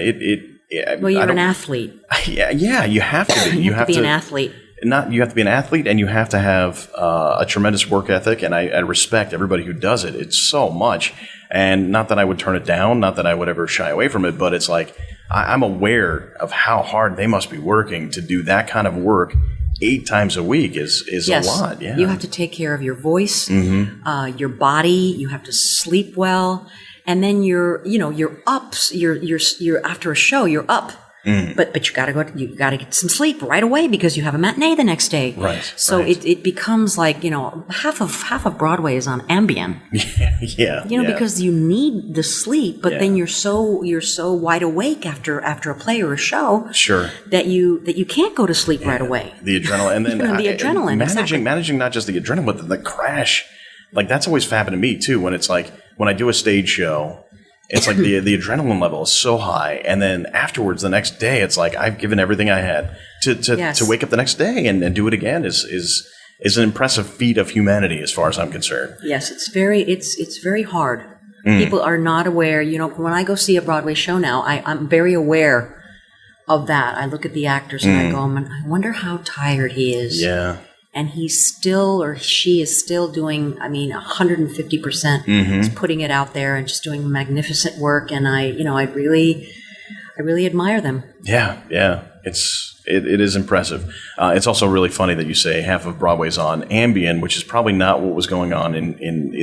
well, you're an athlete. Yeah, you have to be. You have to be an athlete. You have to be an athlete, and you have to have a tremendous work ethic. And I respect everybody who does it. It's so much, and not that I would turn it down, not that I would ever shy away from it, but it's like I'm aware of how hard they must be working to do that kind of work 8 times a week is yes. a lot. Yeah. You have to take care of your voice, your body. You have to sleep well. And then you're up. You're after a show, you're up. But you gotta get some sleep right away because you have a matinee the next day. Right. So right. it becomes like, half of Broadway is on Ambien. Yeah. Because you need the sleep, but then you're so wide awake after a play or a show. Sure. That you can't go to sleep right away. The adrenaline, and then the adrenaline. Managing not just the adrenaline, but the crash. Like that's always happened to me too. When it's like when I do a stage show. It's like the adrenaline level is so high, and then afterwards, the next day, it's like I've given everything I had to wake up the next day and do it again is an impressive feat of humanity as far as I'm concerned. Yes, it's very hard. People are not aware. When I go see a Broadway show now, I'm very aware of that. I look at the actors and I go, I wonder how tired he is. Yeah. And he's still, or she is still doing, 150%. Is putting it out there and just doing magnificent work. And I really admire them. Yeah. It is impressive. It's also really funny that you say half of Broadway's on Ambien, which is probably not what was going on in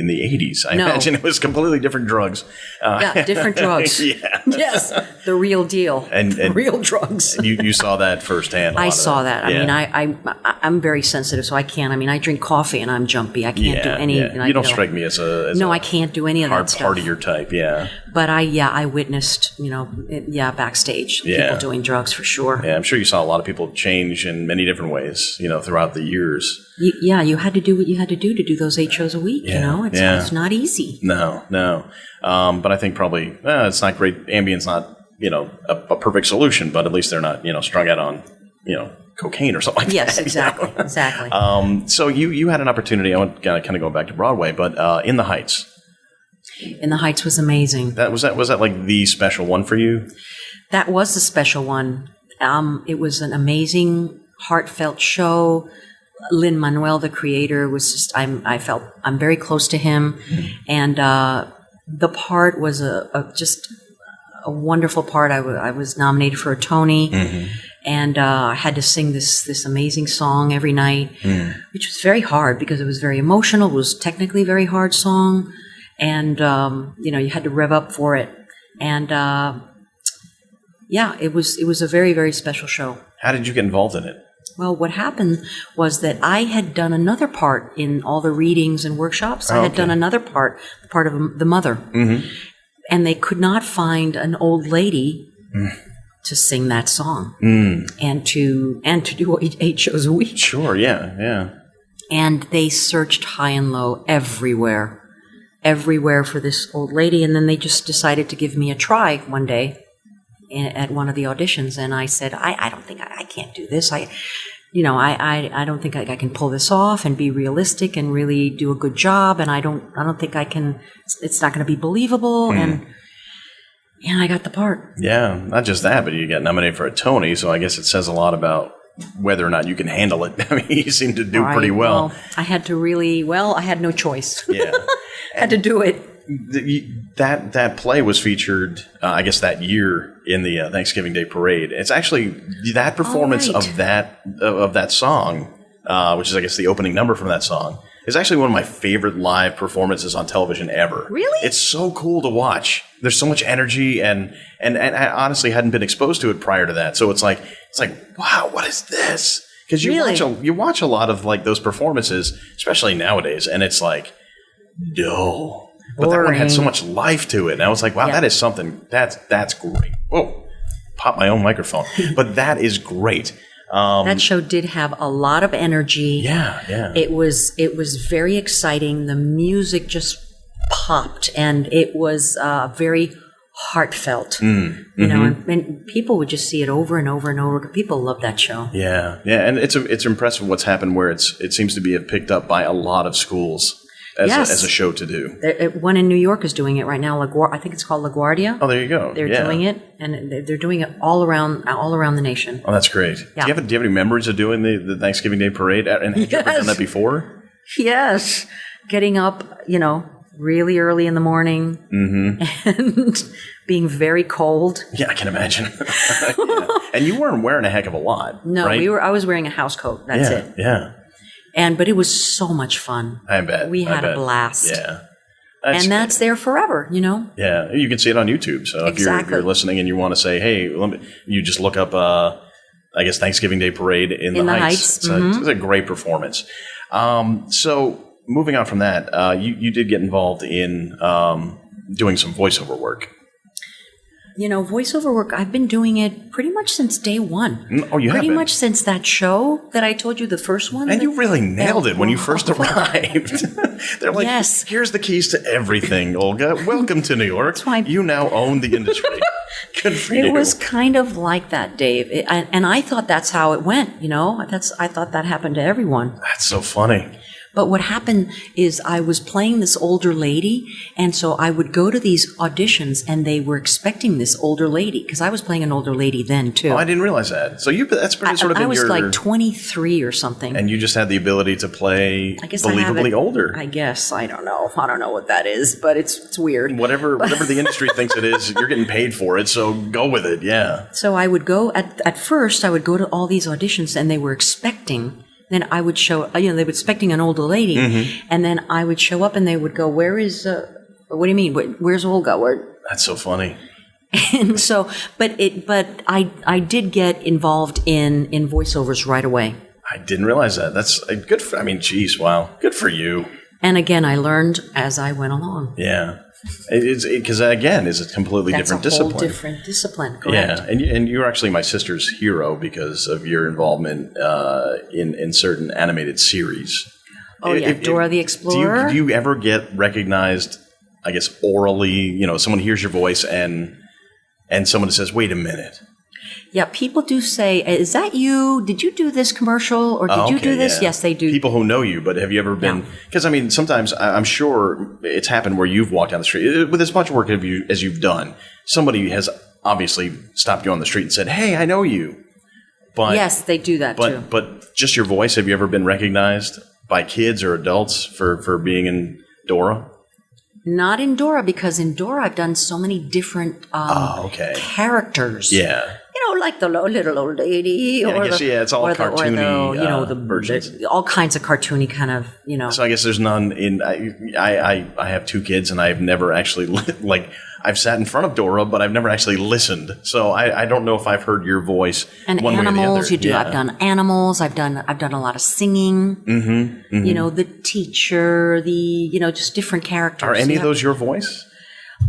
the 80s. I imagine it was completely different drugs. Different drugs. Yeah. Yes, the real deal. And real drugs. You saw that firsthand. I saw that. Yeah. I'm very sensitive, so I can't. I drink coffee and I'm jumpy. I can't do any. Yeah. You don't strike me as I can't do any of that stuff. Hard partier type. Yeah. But I witnessed, backstage people doing drugs for sure. Yeah, I'm sure you saw a lot of people change in many different ways, throughout the years. You had to do what you had to do those 8 shows a week. It's not easy. No. But I think probably it's not great. Ambien's not a perfect solution, but at least they're not strung out on cocaine or something like that. Yes, exactly. Exactly. So you had an opportunity. I want to kind of go back to Broadway, but In the Heights. In the Heights was amazing. Was that like the special one for you? That was the special one. It was an amazing, heartfelt show. Lin-Manuel, the creator, was just, I'm very close to him. And the part was just a wonderful part. I was nominated for a Tony. And I had to sing this amazing song every night, which was very hard because it was very emotional. It was technically a very hard song. And, you had to rev up for it. And, it was a very, very special show. How did you get involved in it? Well, what happened was that I had done another part in all the readings and workshops. I had done another part, the part of the mother. And they could not find an old lady to sing that song and to do 8 shows a week. Sure, yeah. And they searched high and low everywhere for this old lady. And then they just decided to give me a try one day at one of the auditions. And I said, I don't think I can't do this. I don't think I can pull this off and be realistic and really do a good job. And I don't think I can, it's not going to be believable. And I got the part. Yeah, not just that, but you got nominated for a Tony. So I guess it says a lot about whether or not you can handle it. You seem to do pretty well. I had to I had no choice. Yeah. Had to do it. That play was featured, I guess, that year in the Thanksgiving Day Parade. It's actually that performance of that song, which is, I guess, the opening number from that song, is actually one of my favorite live performances on television ever. Really? It's so cool to watch. There's so much energy, and I honestly hadn't been exposed to it prior to that. So it's like, wow, what is this? Because you watch a lot of like those performances, especially nowadays, and it's like dull. But that one had so much life to it. And I was like, wow, that is something, that's great. Whoa, pop my own microphone. But that is great. That show did have a lot of energy. Yeah. It was very exciting. The music just popped, and it was very heartfelt. And people would just see it over and over and over. People love that show. Yeah, and it's impressive what's happened where it seems to be picked up by a lot of schools. As a show to do. One in New York is doing it right now. I think it's called LaGuardia. Oh, there you go. They're doing it, and they're doing it all around the nation. Oh, that's great. Yeah. Do you have any memories of doing the Thanksgiving Day Parade? And have you ever done that before? Yes. Getting up, really early in the morning and being very cold. Yeah, I can imagine. Yeah. And you weren't wearing a heck of a lot. No, right? I was wearing a house coat. That's it. Yeah. But it was so much fun. I bet. We had a blast. Yeah. That's there forever, you know? Yeah. You can see it on YouTube. So if you're listening and you want to say, hey, you just look up, I guess, Thanksgiving Day Parade in the Heights. It's a great performance. So moving on from that, you did get involved in doing some voiceover work. You know, voiceover work, I've been doing it pretty much since day one. Oh, you have? Pretty much since that show that I told you, the first one. And you really nailed it when you first arrived. They're like, yes. Here's the keys to everything, Olga. Welcome to New York. That's why you now own the industry. Good for you. It was kind of like that, Dave. And I thought that's how it went, you know. I thought that happened to everyone. That's so funny. But what happened is I was playing this older lady, and so I would go to these auditions, and they were expecting this older lady, because I was playing an older lady then, too. Oh, I didn't realize that. So that's pretty sort of I was like 23 or something. And you just had the ability to play believably older. I guess. I don't know. I don't know what that is, but it's weird. Whatever the industry thinks it is, you're getting paid for it, so go with it, yeah. So I would go, at first, I would go to all these auditions, and they were expecting... Then I would show, they were expecting an older lady, and then I would show up and they would go, where is, what do you mean? Where's Olga? That's so funny. And so, but I did get involved in voiceovers right away. I didn't realize that. That's good for, geez, wow. Good for you. And again, I learned as I went along. Yeah. Because again, it's a completely different discipline. That's a whole different discipline, correct. Yeah, and you're actually my sister's hero because of your involvement in certain animated series. Oh, yeah, Dora the Explorer. Do you ever get recognized, I guess, orally? Someone hears your voice and someone says, wait a minute. Yeah, people do say, is that you? Did you do this commercial? Or did you do this? Yeah. Yes, they do. People who know you, but have you ever been... Because, sometimes I'm sure it's happened where you've walked down the street. With as much work as you've done, somebody has obviously stopped you on the street and said, hey, I know you. But yes, they do that too. But just your voice, have you ever been recognized by kids or adults for being in Dora? Not in Dora, because in Dora I've done so many different characters. Yeah. Like the little old lady, it's all cartoony versions. All kinds of cartoony kind of, So I guess there's none in. I have two kids, and I've never actually I've sat in front of Dora, but I've never actually listened. So I don't know if I've heard your voice. And one animals, way or the other. You do. Yeah. I've done animals. I've done a lot of singing. The teacher, just different characters. Are any of those your voice?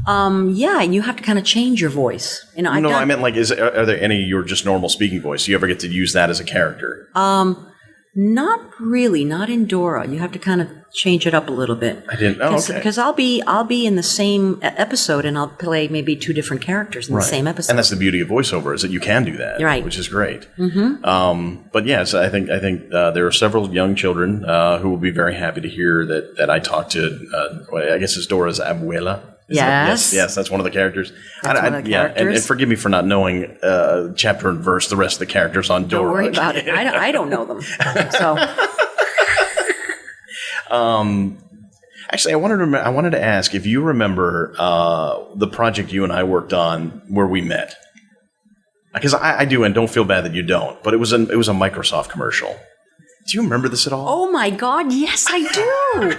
Yeah, you have to kind of change your voice. I meant are there any your just normal speaking voice? Do you ever get to use that as a character? Not really, not in Dora. You have to kind of change it up a little bit. I didn't. Oh, okay. Because I'll be in the same episode, and I'll play maybe two different characters in the same episode. And that's the beauty of voiceover, is that you can do that, right? Which is great. But yes, I think there are several young children who will be very happy to hear that I talked to. I guess it's Dora's abuela. Yes, that's one of the characters. That's one of the characters. And forgive me for not knowing chapter and verse the rest of the characters on Dora. Don't worry about it. I don't know them. So, actually, I wanted to ask if you remember the project you and I worked on where we met. Because I do, and don't feel bad that you don't. But it was a Microsoft commercial. Do you remember this at all? Oh my God! Yes, I do.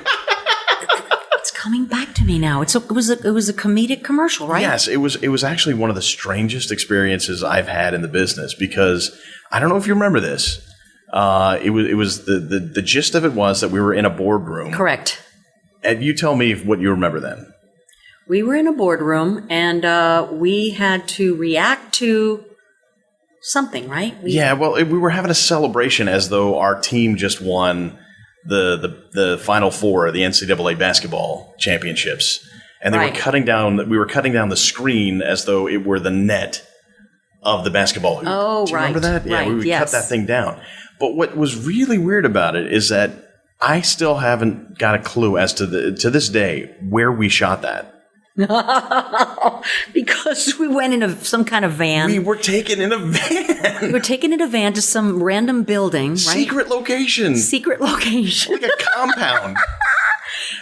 Coming back to me now. It was a comedic commercial, right? Yes, it was actually one of the strangest experiences I've had in the business, because I don't know if you remember this. It was the gist of it was that we were in a boardroom. Correct. And you tell me what you remember then. We were in a boardroom, and we had to react to something, right? We were having a celebration as though our team just won the Final Four of the NCAA basketball championships, and we were cutting down the screen as though it were the net of the basketball hoop. Oh, do you remember that? Yeah, right, we would cut that thing down. But what was really weird about it is that I still haven't got a clue as to this day where we shot that. Because we went in some kind of van. We were taken in a van. We were taken in a van to some random building, right? Secret location. Like a compound.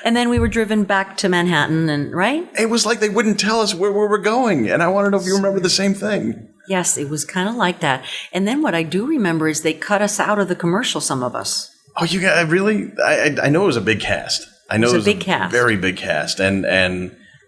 And then we were driven back to Manhattan, and right? It was like they wouldn't tell us where we were going, and I want to know if you remember the same thing. Yes, it was kind of like that. And then what I do remember is they cut us out of the commercial, some of us. Oh, you guys really? I know it was a big cast. I know it was a big cast, very big cast, and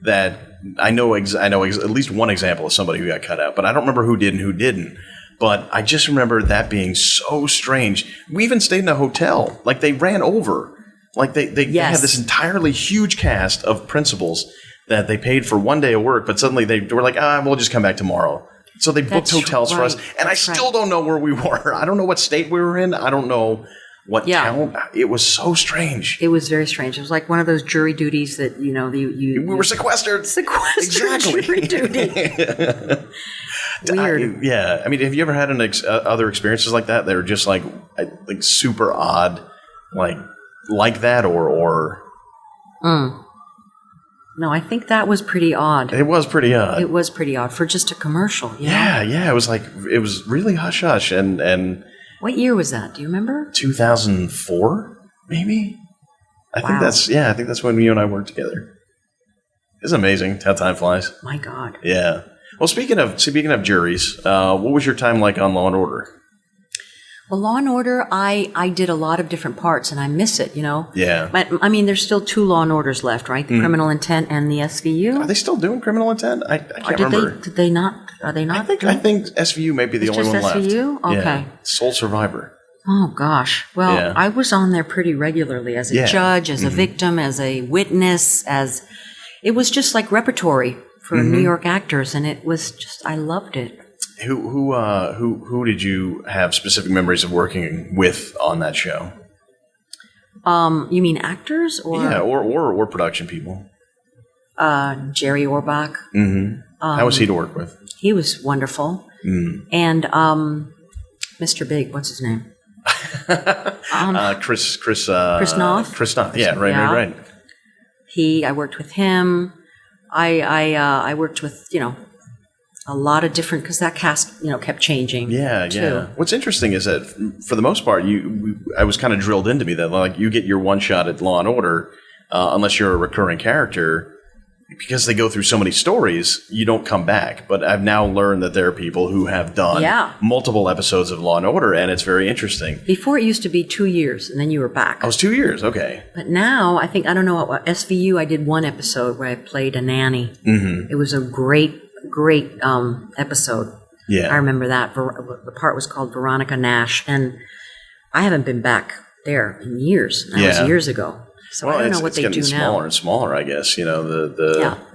that I know at least one example of somebody who got cut out, but I don't remember who did and who didn't. But I just remember that being so strange. We even stayed in a hotel. Like, they ran over. Like, they had this entirely huge cast of principals that they paid for one day of work, but suddenly they were like, we'll just come back tomorrow. So they booked hotels for us, and I still don't know where we were. I don't know what state we were in. I don't know what town. It was so strange. It was very strange. It was like one of those jury duties that, we were sequestered. Exactly. Jury duty. Weird. I mean, have you ever had other experiences like that? They were just like super odd, like that, or. No, I think that was pretty odd. It was pretty odd. It was pretty odd for just a commercial. Yeah. It was really hush hush and. What year was that? Do you remember? 2004, maybe. I think that's when you and I worked together. It's amazing how time flies. My God. Yeah. Well, speaking of juries, what was your time like on Law and Order? Well, Law and Order, I did a lot of different parts, and I miss it, Yeah. But, I mean, there's still 2 Law and Orders left, right? The Criminal Intent and the SVU. Are they still doing Criminal Intent? I can't remember. Did they not? Are they not? I think SVU may be the only one left. SVU? Okay. Yeah. Sole Survivor. Oh, gosh. Well, I was on there pretty regularly as a judge, as a victim, as a witness, it was just like repertory for New York actors, and it was just, I loved it. Who did you have specific memories of working with on that show? You mean actors or? Yeah, or production people. Jerry Orbach. Mm-hmm. How was he to work with? He was wonderful. Mm. And Mr. Big, what's his name? Chris Noth. Chris Noth. Yeah, right. I worked with him. I worked with, a lot of different, because that cast, kept changing. Yeah. What's interesting is that for the most part, I was kind of drilled into me that you get your one shot at Law and Order, unless you're a recurring character. Because they go through so many stories, you don't come back. But I've now learned that there are people who have done multiple episodes of Law and Order, and it's very interesting. Before it used to be 2 years, and then you were back. I was 2 years, okay. But now, I don't know what SVU, I did one episode where I played a nanny. Mm-hmm. It was a great episode. Yeah. I remember that. The part was called Veronica Nash, and I haven't been back there in years. That was years ago. So I don't know what they do now. It's getting smaller and smaller, I guess.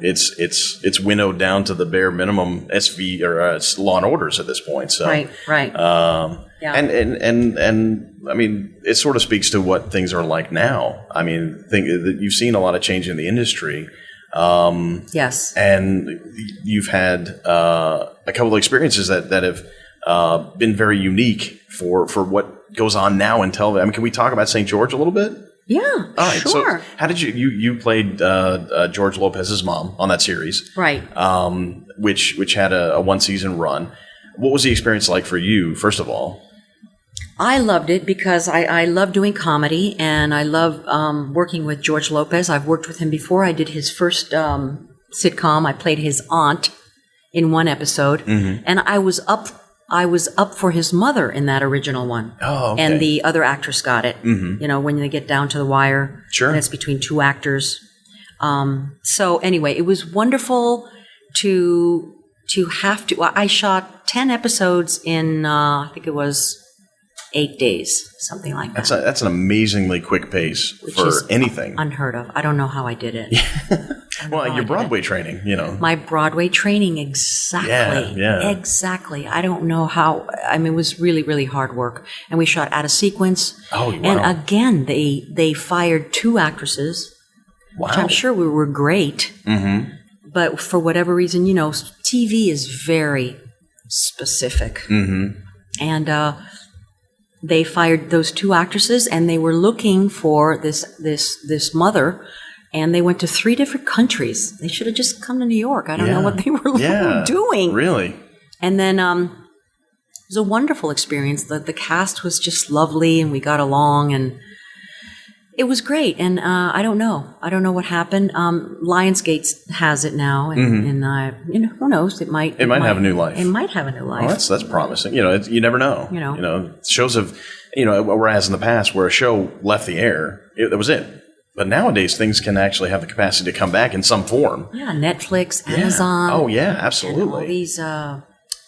It's winnowed down to the bare minimum SV or Law and Orders at this point. So right. And I mean, it sort of speaks to what things are like now. I mean, that you've seen a lot of change in the industry. Yes. And you've had a couple of experiences that have been very unique for what goes on now in television. I mean, can we talk about St. George a little bit? Yeah, all right, sure. So how did you played George Lopez's mom on that series, right? Which had a 1-season run. What was the experience like for you, first of all? I loved it because I love doing comedy, and I love working with George Lopez. I've worked with him before. I did his first sitcom. I played his aunt in one episode, and I was up for his mother in that original one. Oh, okay. And the other actress got it. Mm-hmm. When they get down to the wire. Sure. And it's between 2 actors. So anyway, it was wonderful to have to. I shot 10 episodes in I think it was 8 days, something like that. That's an amazingly quick pace for anything. Unheard of. I don't know how I did it. Well, your Broadway training, My Broadway training, exactly. Yeah. Exactly. I don't know how. I mean, it was really, really hard work. And we shot out of sequence. Oh, wow. And again, they fired 2 actresses, which I'm sure were great. Mm-hmm. But for whatever reason, TV is very specific. Mm-hmm. And they fired those 2 actresses, and they were looking for this mother. And they went to 3 different countries. They should have just come to New York. I don't know what they were doing. Really? And then it was a wonderful experience. The cast was just lovely, and we got along. And It was great, and I don't know. I don't know what happened. Lionsgate has it now, and who knows? It might have a new life. It might have a new life. Well, that's promising. You never know. Shows have, whereas in the past where a show left the air, that was it. But nowadays, things can actually have the capacity to come back in some form. Yeah, Netflix, Amazon. Oh, yeah, absolutely. And all these,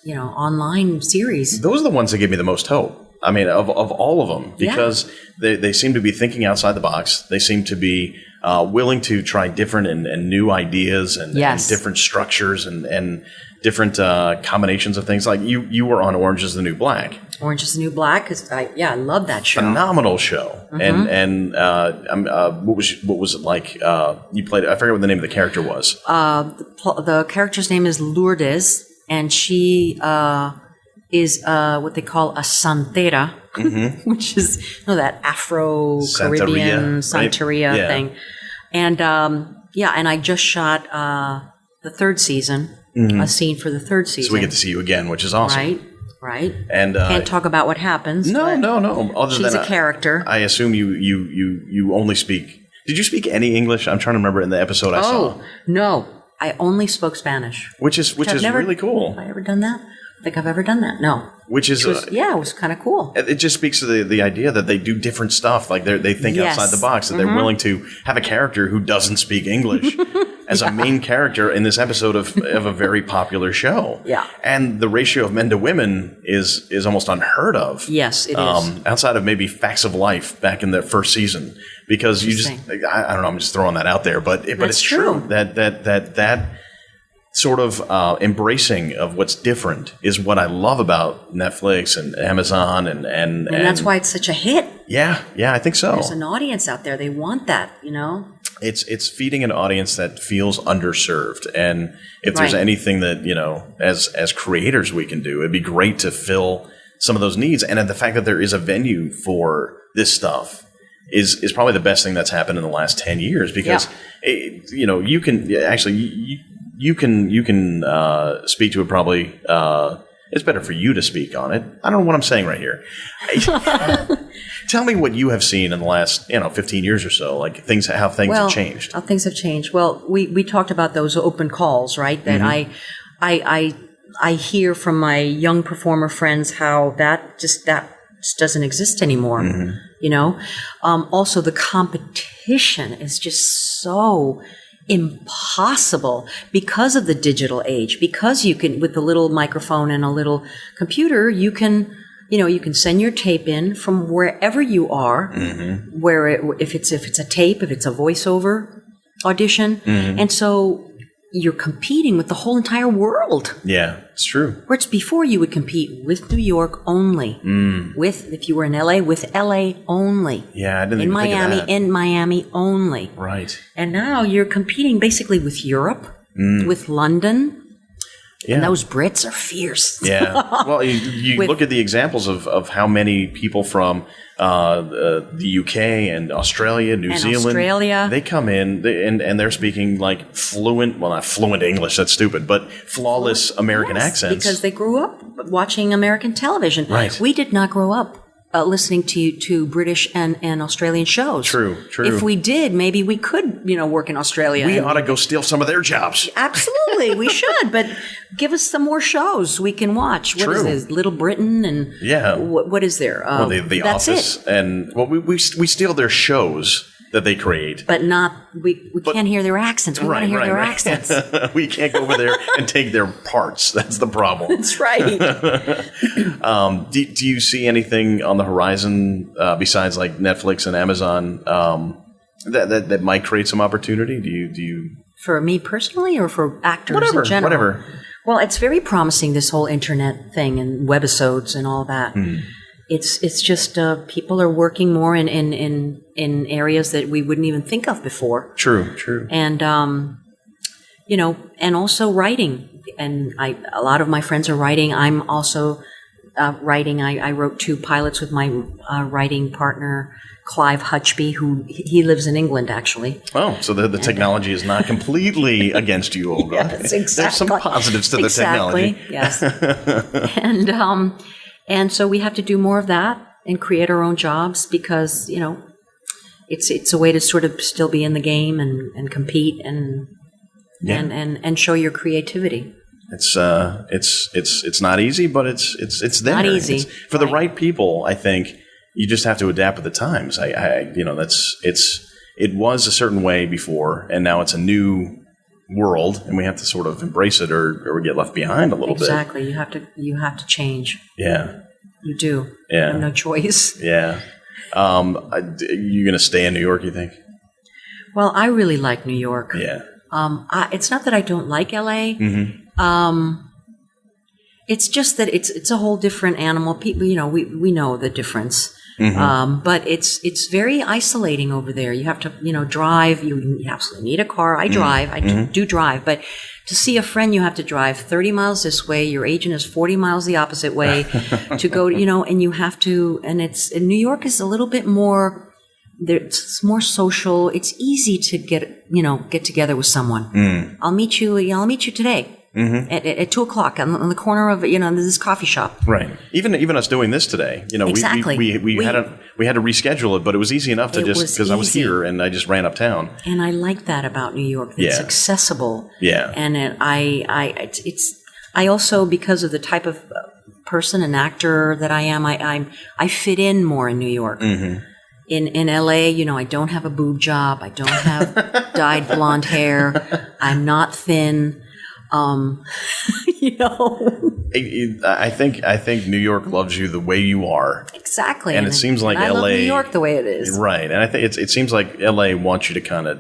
online series. Those are the ones that give me the most hope. I mean, of all of them, because they seem to be thinking outside the box. They seem to be willing to try different and new ideas and different structures and different combinations of things. Like you were on Orange is the New Black. Orange is the New Black, because I love that show. Phenomenal show. And what was it like? You played. I forget what the name of the character was. The character's name is Lourdes, and she is what they call a santera, which is that Afro-Caribbean Santeria thing. And and I just shot the third season, a scene for the third season. So we get to see you again, which is awesome. Right. And can't talk about what happens. No. She's a character. I assume you only speak. Did you speak any English? I'm trying to remember in the episode I saw. Oh no, I only spoke Spanish, which is really cool. Have I ever done that? I think I've ever done that. No. Which is it was kind of cool. It just speaks to the idea that they do different stuff. Like they think outside the box, that they're willing to have a character who doesn't speak English as a main character in this episode of a very popular show. Yeah. And the ratio of men to women is almost unheard of. Yes, it is. Outside of maybe Facts of Life back in the first season, because you just I don't know. I'm just throwing that out there, but it's true that sort of embracing of what's different is what I love about Netflix and Amazon and that's why it's such a hit. Yeah, I think so. There's an audience out there. They want that, It's feeding an audience that feels underserved, and if there's anything that as creators we can do, it'd be great to fill some of those needs. And the fact that there is a venue for this stuff is probably the best thing that's happened in the last 10 years, because you can actually. You can speak to it probably. It's better for you to speak on it. I don't know what I'm saying right here. Tell me what you have seen in the last 15 years or so, like how things have changed. How things have changed. Well, we talked about those open calls, right? That I hear from my young performer friends how that just doesn't exist anymore. Also, the competition is just so impossible because of the digital age, because you can, with a little microphone and a little computer, you can send your tape in from wherever you are, if it's a tape, if it's a voiceover audition. And so you're competing with the whole entire world. Yeah, it's true. Whereas before you would compete with New York only, if you were in LA, with LA only. Yeah, I didn't even think of that. In Miami only. Right. And now you're competing basically with Europe, with London. Yeah. And those Brits are fierce. Yeah. Well, you look at the examples of how many people from the UK and Australia, New Zealand, they come in and they're speaking like fluent, well, not fluent English, that's stupid, but flawless American accents. Because they grew up watching American television. Right. We did not grow up listening to British and Australian shows. True. If we did, maybe we could, work in Australia. We ought to go steal some of their jobs. Absolutely, we should. But give us some more shows we can watch. What is this? Little Britain and what is there? The Office, and we steal their shows that they create, but not we can't hear their accents. We want to hear their accents. We can't go over there and take their parts. That's the problem. That's right. Do you see anything on the horizon besides like Netflix and Amazon that might create some opportunity? Do you for me personally, or for actors in general? Whatever. Well, it's very promising, this whole internet thing and webisodes and all that. It's just people are working more in areas that we wouldn't even think of before. True. And and also writing. And a lot of my friends are writing. I'm also writing. I wrote 2 pilots with my writing partner, Clive Hutchby, who he lives in England, actually. Oh, so the technology is not completely against you, Olga. Yes, exactly. There's some positives to the technology. Yes. And so we have to do more of that and create our own jobs, because, it's a way to sort of still be in the game and compete and show your creativity. It's not easy, but it's there. Not easy. For the right people, I think you just have to adapt with the times. It was a certain way before, and now it's a new world, and we have to sort of embrace it, or we get left behind a little bit. Exactly. You have to change. Yeah. You do. Yeah. You have no choice. Yeah. You going to stay in New York, you think? Well, I really like New York. Yeah. It's not that I don't like LA. Mm-hmm. It's just that it's a whole different animal. People, we know the difference. Mm-hmm. But it's very isolating over there. You have to, drive. You absolutely need a car. I drive. I do drive. But to see a friend, you have to drive 30 miles this way. Your agent is 40 miles the opposite way to go, and you have to, and New York is a little bit more, it's more social. It's easy to get together with someone. Mm. I'll meet you today. Mm-hmm. At 2:00 on the corner of this coffee shop. Right. Even us doing this today, Exactly. we had to reschedule it, but it was easy enough to just because I was here and I just ran uptown. And I like that about New York. It's accessible. Yeah. And I also, because of the type of person and actor that I am, I fit in more in New York. Mm-hmm. In LA, I don't have a boob job. I don't have dyed blonde hair. I'm not thin. I think New York loves you the way you are. Exactly. And it seems like I LA love New York the way it is. Right. And I think it seems like LA wants you to kind of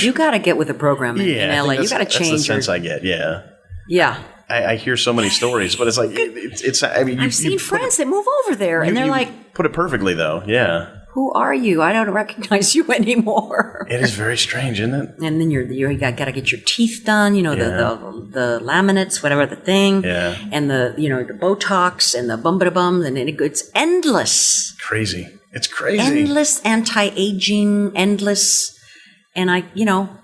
you got to get with the program in LA. You got to change. That's the sense I get. Yeah. Yeah. I hear so many stories, but it's like I've seen friends that move over there and they're like, put it perfectly though. Yeah. Who are you? I don't recognize you anymore. It is very strange, isn't it? And then you got to get your teeth done. The laminates, whatever the thing. Yeah. And the Botox and the bum, and it's endless. Crazy. It's crazy. Endless anti-aging, endless. And now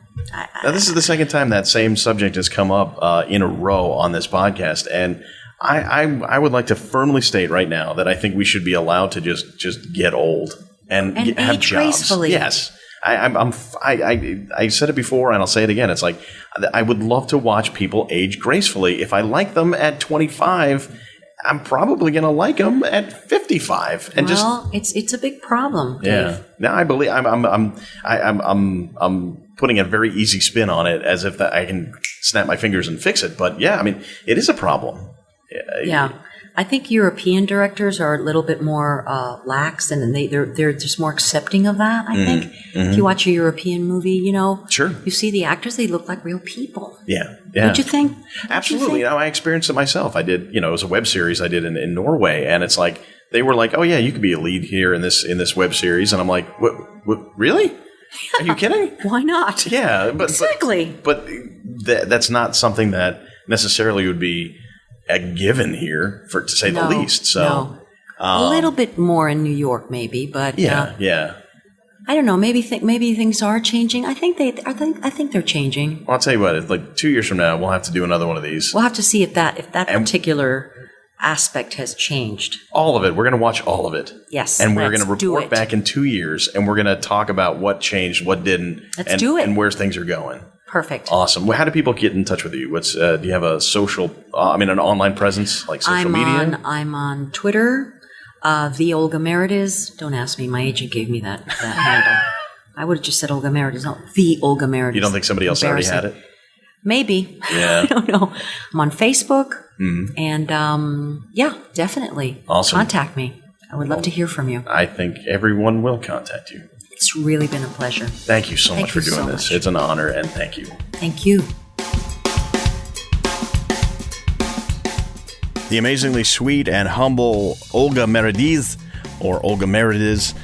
this is the second time that same subject has come up in a row on this podcast, and I would like to firmly state right now that I think we should be allowed to just get old and have age jobs. Gracefully. Yes, I said it before and I'll say it again. It's like I would love to watch people age gracefully. If I like them at 25, I'm probably going to like them at 55. And it's a big problem, Dave. Yeah. Now I believe I'm putting a very easy spin on it, as if that I can snap my fingers and fix it. But yeah, I mean, it is a problem. Yeah. I think European directors are a little bit more lax, and they're just more accepting of that, I think. Mm-hmm. If you watch a European movie, sure, you see the actors, they look like real people. Yeah. Don't you think? Absolutely. I experienced it myself. I did, it was a web series I did in Norway, and it's like, they were like, oh yeah, you could be a lead here in this web series. And I'm like, what really? Yeah. Are you kidding? Why not? Yeah. Exactly. But that's not something that necessarily would be a given here, to say the least. So a little bit more in New York, maybe, but yeah. I don't know. Maybe things are changing. I think they're changing. Well, I'll tell you what. It's like 2 years from now, we'll have to do another one of these. We'll have to see if that particular aspect has changed. All of it. We're going to watch all of it. Yes, and we're going to report back in 2 years, and we're going to talk about what changed, what didn't, and where things are going. Perfect. Awesome. Well, how do people get in touch with you? Do you have a social, an online presence, like social media? I'm on Twitter, the Olga Merediz. Don't ask me. My agent gave me that handle. I would have just said Olga Merediz. No, the Olga Merediz. You don't think somebody else already had it? Maybe. Yeah. I don't know. I'm on Facebook. Mm-hmm. And definitely. Awesome. Contact me. I would love to hear from you. I think everyone will contact you. It's really been a pleasure. Thank you so much for doing this. It's an honor, and thank you. Thank you. The amazingly sweet and humble Olga Merediz, or Olga Merediz.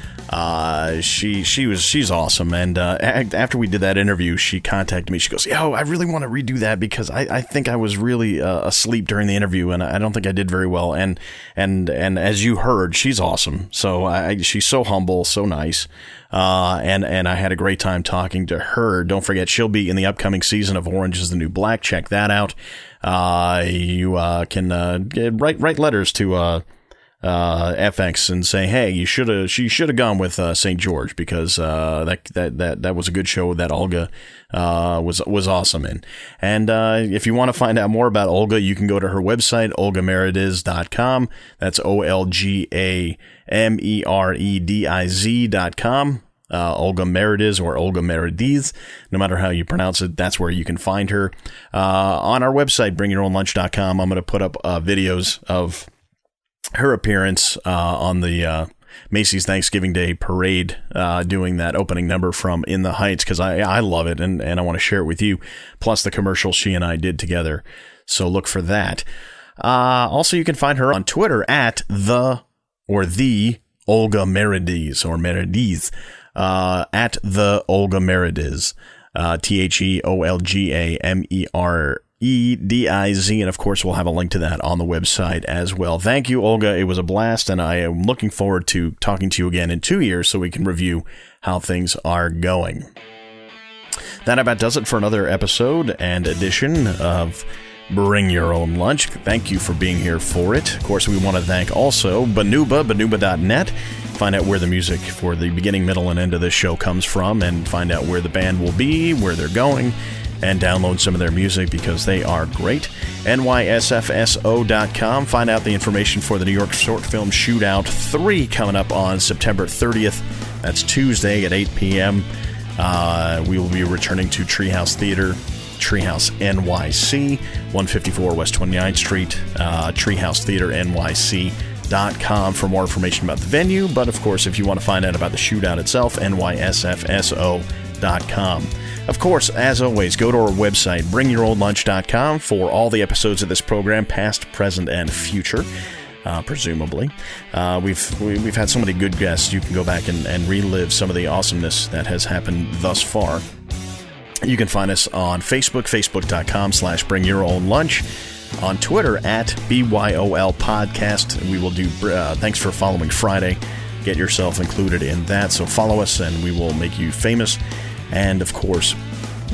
She's awesome, and after we did that interview, she contacted me. She goes, "Yo, I really want to redo that because I think I was really asleep during the interview, and I don't think I did very well." And as you heard, she's awesome. So she's so humble, so nice, and I had a great time talking to her. Don't forget, she'll be in the upcoming season of Orange Is the New Black. Check that out. You can write letters to FX and say, hey, she should have gone with St. George, because that was a good show that Olga was awesome in. And if you want to find out more about Olga, you can go to her website, olgamerediz.com. That's OlgaMerediz.com. Olga Merediz or Olga Merediz, no matter how you pronounce it, that's where you can find her. On our website, bringyourownlunch.com, I'm going to put up videos of her appearance on the Macy's Thanksgiving Day Parade, doing that opening number from In the Heights, because I love it, and I want to share it with you, plus the commercial she and I did together. So look for that. Also, you can find her on Twitter at the Olga Merediz, or Merediz, at the Olga Merediz, TheOlgaMerediz, and of course we'll have a link to that on the website as well. Thank you, Olga. It was a blast, and I am looking forward to talking to you again in 2 years so we can review how things are going. That about does it for another episode and edition of Bring Your Own Lunch. Thank you for being here for it. Of course, we want to thank also Banuba.net. Find out where the music for the beginning, middle, and end of this show comes from, and find out where the band will be, where they're going, and download some of their music because they are great. NYSFSO.com. Find out the information for the New York Short Film Shootout 3 coming up on September 30th. That's Tuesday at 8 p.m. We will be returning to Treehouse Theater, Treehouse NYC, 154 West 29th Street, Treehouse Theater NYC.com for more information about the venue. But of course, if you want to find out about the shootout itself, NYSFSO.com. Of course, as always, go to our website, bringyourownlunch.com, for all the episodes of this program, past, present, and future. Presumably. We've had so many good guests. You can go back and relive some of the awesomeness that has happened thus far. You can find us on Facebook, facebook.com/bringyourownlunch, on Twitter at BYOL Podcast. We will do, thanks for following Friday. Get yourself included in that. So follow us and we will make you famous. And of course,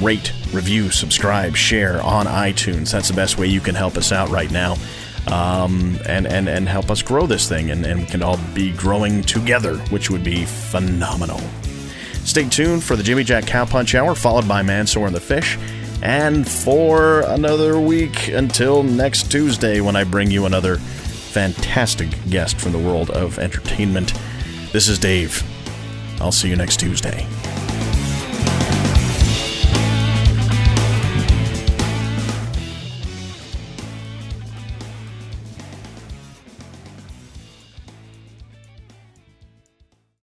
rate, review, subscribe, share on iTunes. That's the best way you can help us out right now. And help us grow this thing, and we can all be growing together, which would be phenomenal. Stay tuned for the Jimmy Jack Cowpunch Hour, followed by Mansour and the Fish, and for another week until next Tuesday when I bring you another fantastic guest from the world of entertainment. This is Dave. I'll see you next Tuesday.